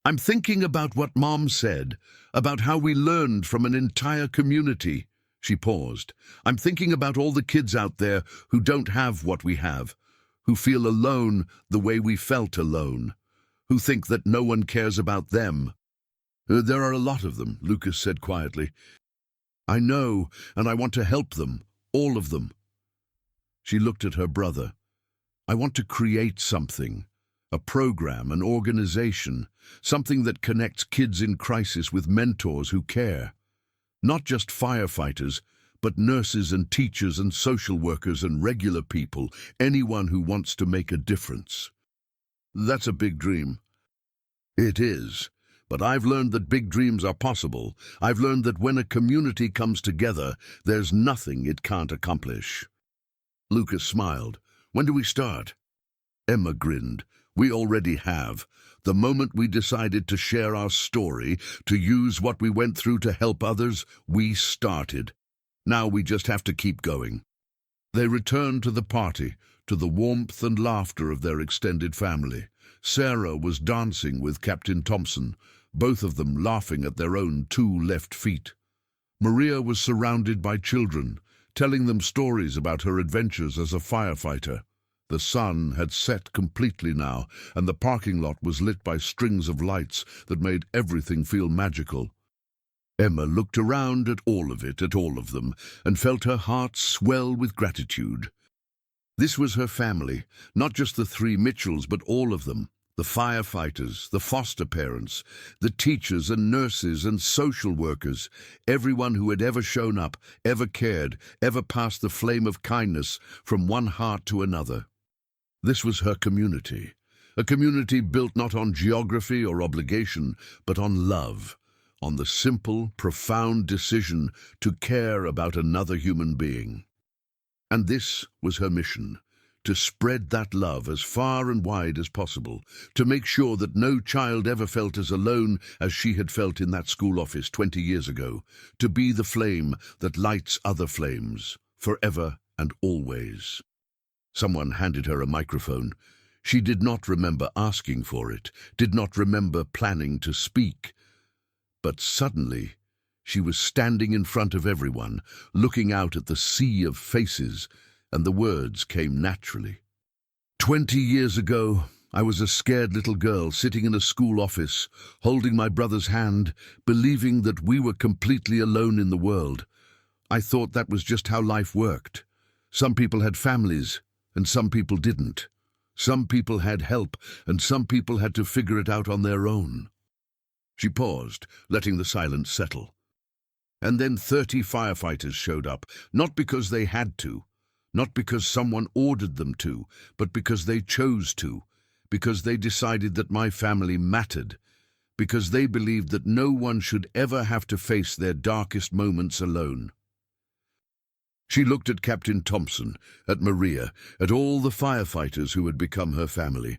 "I'm thinking about what Mom said, about how we learned from an entire community." She paused. "I'm thinking about all the kids out there who don't have what we have, who feel alone the way we felt alone, who think that no one cares about them." "There are a lot of them," Lucas said quietly. I know, and I want to help them, all of them. She looked at her brother. I want to create something, a program, an organization, something that connects kids in crisis with mentors who care. Not just firefighters, but nurses and teachers and social workers and regular people, anyone who wants to make a difference. That's a big dream. It is. But I've learned that big dreams are possible. I've learned that when a community comes together, there's nothing it can't accomplish. Lucas smiled. When do we start? Emma grinned. We already have. The moment we decided to share our story, to use what we went through to help others, we started. Now we just have to keep going. They returned to the party, to the warmth and laughter of their extended family. Sarah was dancing with Captain Thompson, both of them laughing at their own two left feet. Maria was surrounded by children, telling them stories about her adventures as a firefighter. The sun had set completely now, and the parking lot was lit by strings of lights that made everything feel magical. Emma looked around at all of it, at all of them, and felt her heart swell with gratitude. This was her family, not just the three Mitchells, but all of them. The firefighters, the foster parents, the teachers and nurses and social workers, everyone who had ever shown up, ever cared, ever passed the flame of kindness from one heart to another. This was her community, a community built not on geography or obligation, but on love, on the simple, profound decision to care about another human being. And this was her mission. To spread that love as far and wide as possible, to make sure that no child ever felt as alone as she had felt in that school office 20 years ago, to be the flame that lights other flames, forever and always. Someone handed her a microphone. She did not remember asking for it, did not remember planning to speak. But suddenly, she was standing in front of everyone, looking out at the sea of faces, and the words came naturally. 20 years ago, I was a scared little girl sitting in a school office, holding my brother's hand, believing that we were completely alone in the world. I thought that was just how life worked. Some people had families, and some people didn't. Some people had help, and some people had to figure it out on their own. She paused, letting the silence settle. And then 30 firefighters showed up, not because they had to, not because someone ordered them to, but because they chose to, because they decided that my family mattered, because they believed that no one should ever have to face their darkest moments alone. She looked at Captain Thompson, at Maria, at all the firefighters who had become her family.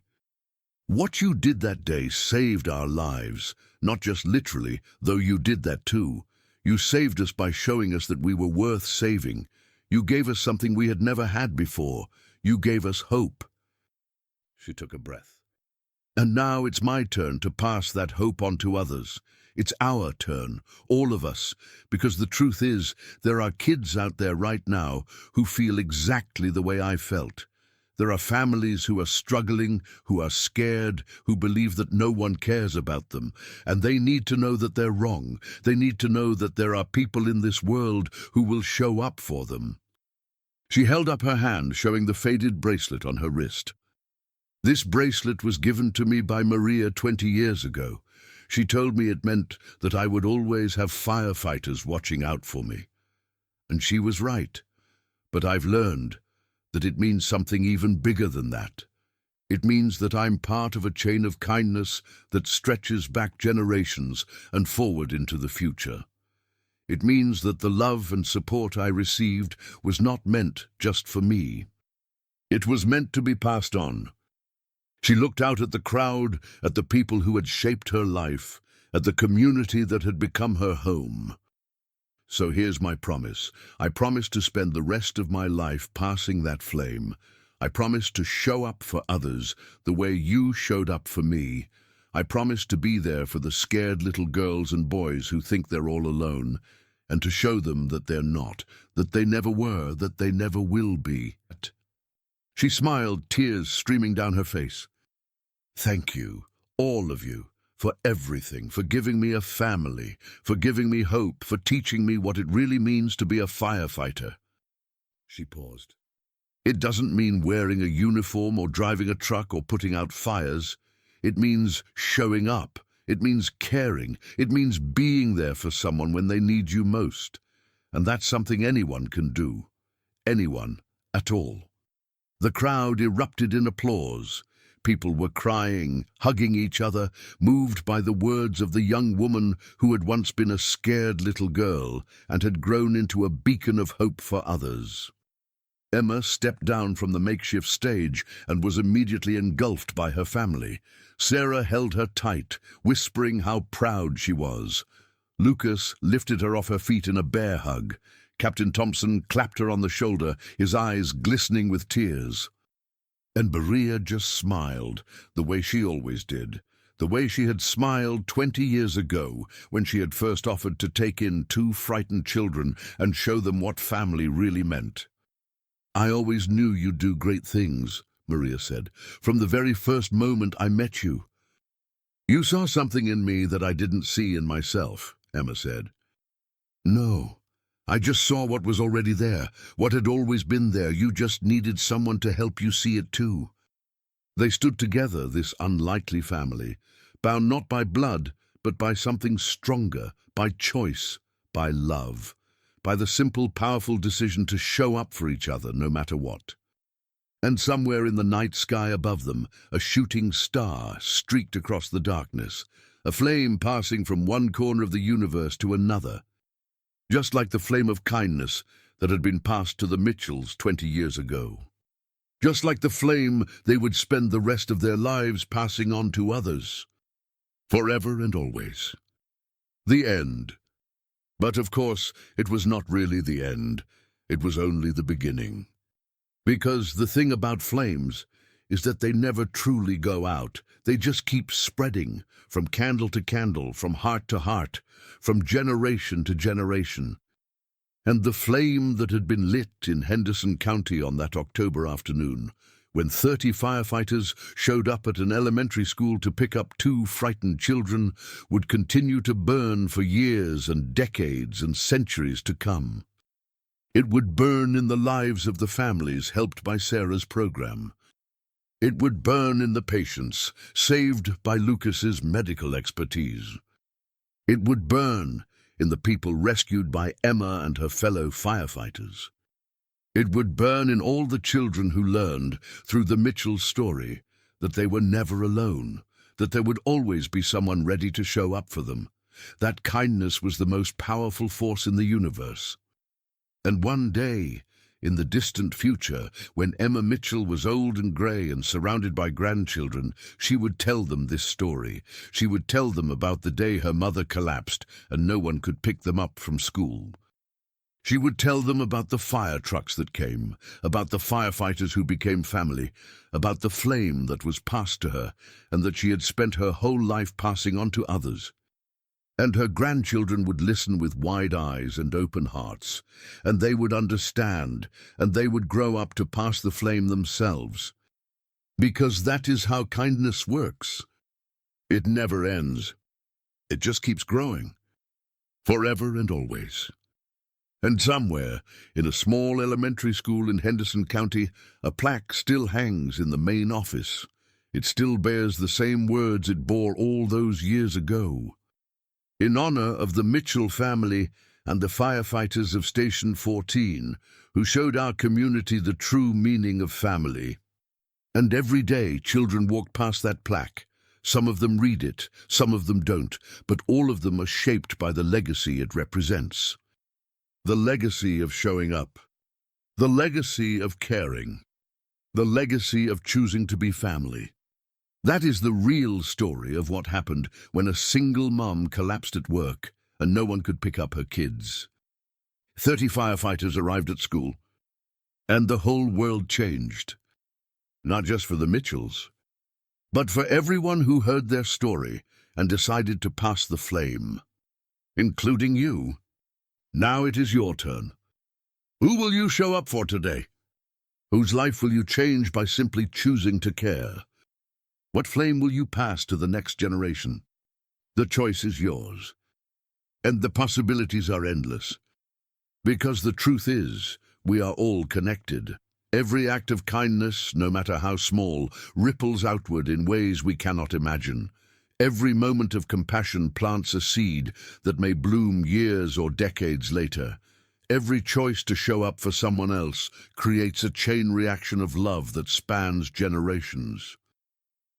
What you did that day saved our lives, not just literally, though you did that too. You saved us by showing us that we were worth saving. You gave us something we had never had before. You gave us hope. She took a breath. And now it's my turn to pass that hope on to others. It's our turn, all of us, because the truth is, there are kids out there right now who feel exactly the way I felt. There are families who are struggling, who are scared, who believe that no one cares about them, and they need to know that they're wrong. They need to know that there are people in this world who will show up for them. She held up her hand, showing the faded bracelet on her wrist. This bracelet was given to me by Maria 20 years ago. She told me it meant that I would always have firefighters watching out for me. And she was right. But I've learned that it means something even bigger than that. It means that I'm part of a chain of kindness that stretches back generations and forward into the future. It means that the love and support I received was not meant just for me. It was meant to be passed on. She looked out at the crowd, at the people who had shaped her life, at the community that had become her home. So here's my promise. I promise to spend the rest of my life passing that flame. I promise to show up for others the way you showed up for me. I promise to be there for the scared little girls and boys who think they're all alone, and to show them that they're not, that they never were, that they never will be. She smiled, tears streaming down her face. Thank you, all of you, for everything, for giving me a family, for giving me hope, for teaching me what it really means to be a firefighter." She paused. "It doesn't mean wearing a uniform or driving a truck or putting out fires. It means showing up. It means caring. It means being there for someone when they need you most. And that's something anyone can do. Anyone at all." The crowd erupted in applause. People were crying, hugging each other, moved by the words of the young woman who had once been a scared little girl and had grown into a beacon of hope for others. Emma stepped down from the makeshift stage and was immediately engulfed by her family. Sarah held her tight, whispering how proud she was. Lucas lifted her off her feet in a bear hug. Captain Thompson clapped her on the shoulder, his eyes glistening with tears. And Berea just smiled, the way she always did, the way she had smiled 20 years ago when she had first offered to take in 2 frightened children and show them what family really meant. "I always knew you'd do great things," Maria said, "from the very first moment I met you." "You saw something in me that I didn't see in myself," Emma said. "No. I just saw what was already there, what had always been there. You just needed someone to help you see it too." They stood together, this unlikely family, bound not by blood, but by something stronger, by choice, by love, by the simple, powerful decision to show up for each other no matter what. And somewhere in the night sky above them, a shooting star streaked across the darkness, a flame passing from one corner of the universe to another, just like the flame of kindness that had been passed to the Mitchells 20 years ago. Just like the flame they would spend the rest of their lives passing on to others. Forever and always. The end. But of course, it was not really the end. It was only the beginning. Because the thing about flames is that they never truly go out. They just keep spreading, from candle to candle, from heart to heart, from generation to generation. And the flame that had been lit in Henderson County on that October afternoon, when 30 firefighters showed up at an elementary school to pick up 2 frightened children, would continue to burn for years and decades and centuries to come. It would burn in the lives of the families helped by Sarah's program. It would burn in the patients, saved by Lucas's medical expertise. It would burn in the people rescued by Emma and her fellow firefighters. It would burn in all the children who learned, through the Mitchell's story, that they were never alone, that there would always be someone ready to show up for them, that kindness was the most powerful force in the universe. And one day, in the distant future, when Emma Mitchell was old and grey and surrounded by grandchildren, she would tell them this story. She would tell them about the day her mother collapsed and no one could pick them up from school. She would tell them about the fire trucks that came, about the firefighters who became family, about the flame that was passed to her and that she had spent her whole life passing on to others. And her grandchildren would listen with wide eyes and open hearts, and they would understand, and they would grow up to pass the flame themselves. Because that is how kindness works. It never ends. It just keeps growing, forever and always. And somewhere, in a small elementary school in Henderson County, a plaque still hangs in the main office. It still bears the same words it bore all those years ago. In honor of the Mitchell family and the firefighters of Station 14, who showed our community the true meaning of family. And every day children walk past that plaque. Some of them read it, some of them don't, but all of them are shaped by the legacy it represents. The legacy of showing up. The legacy of caring. The legacy of choosing to be family. That is the real story of what happened when a single mom collapsed at work and no one could pick up her kids. 30 firefighters arrived at school, and the whole world changed. Not just for the Mitchells, but for everyone who heard their story and decided to pass the flame, including you. Now it is your turn. Who will you show up for today? Whose life will you change by simply choosing to care? What flame will you pass to the next generation? The choice is yours. And the possibilities are endless. Because the truth is, we are all connected. Every act of kindness, no matter how small, ripples outward in ways we cannot imagine. Every moment of compassion plants a seed that may bloom years or decades later. Every choice to show up for someone else creates a chain reaction of love that spans generations.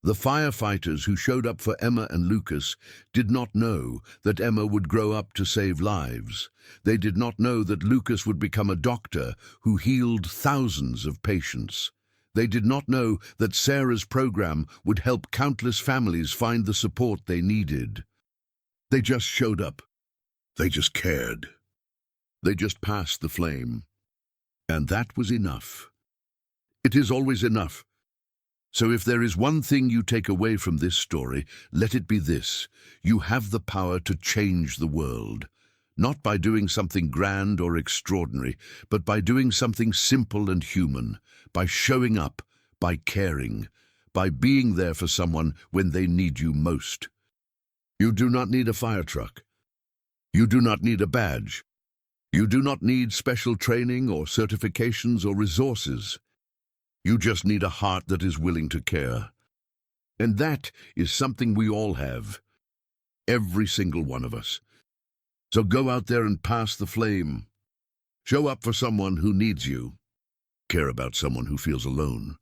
The firefighters who showed up for Emma and Lucas did not know that Emma would grow up to save lives. They did not know that Lucas would become a doctor who healed thousands of patients. They did not know that Sarah's program would help countless families find the support they needed. They just showed up. They just cared. They just passed the flame. And that was enough. It is always enough. So if there is one thing you take away from this story, let it be this: you have the power to change the world. Not by doing something grand or extraordinary, but by doing something simple and human, by showing up, by caring, by being there for someone when they need you most. You do not need a fire truck. You do not need a badge. You do not need special training or certifications or resources. You just need a heart that is willing to care. And that is something we all have. Every single one of us. So go out there and pass the flame. Show up for someone who needs you. Care about someone who feels alone.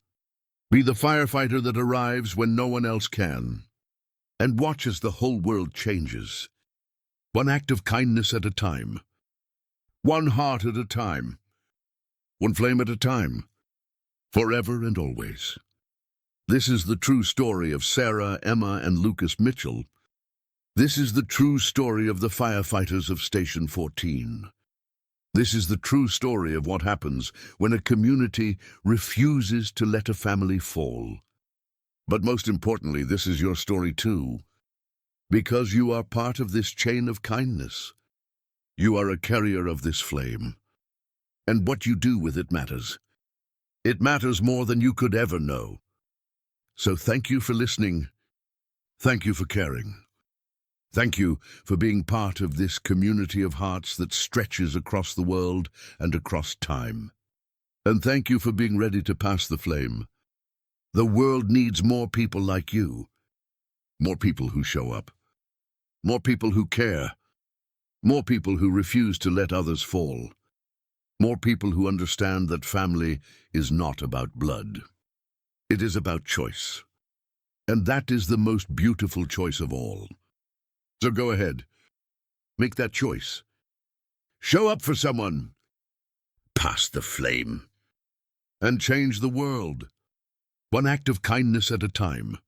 Be the firefighter that arrives when no one else can. And watch as the whole world changes. One act of kindness at a time. One heart at a time. One flame at a time. Forever and always. This is the true story of Sarah, Emma, and Lucas Mitchell. This is the true story of the firefighters of Station 14. This is the true story of what happens when a community refuses to let a family fall. But most importantly, this is your story too, because you are part of this chain of kindness. You are a carrier of this flame, and what you do with it matters. It matters more than you could ever know. So thank you for listening. Thank you for caring. Thank you for being part of this community of hearts that stretches across the world and across time. And thank you for being ready to pass the flame. The world needs more people like you. More people who show up. More people who care. More people who refuse to let others fall. More people who understand that family is not about blood. It is about choice. And that is the most beautiful choice of all. So go ahead. Make that choice. Show up for someone. Pass the flame. And change the world. One act of kindness at a time.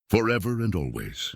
Forever and always.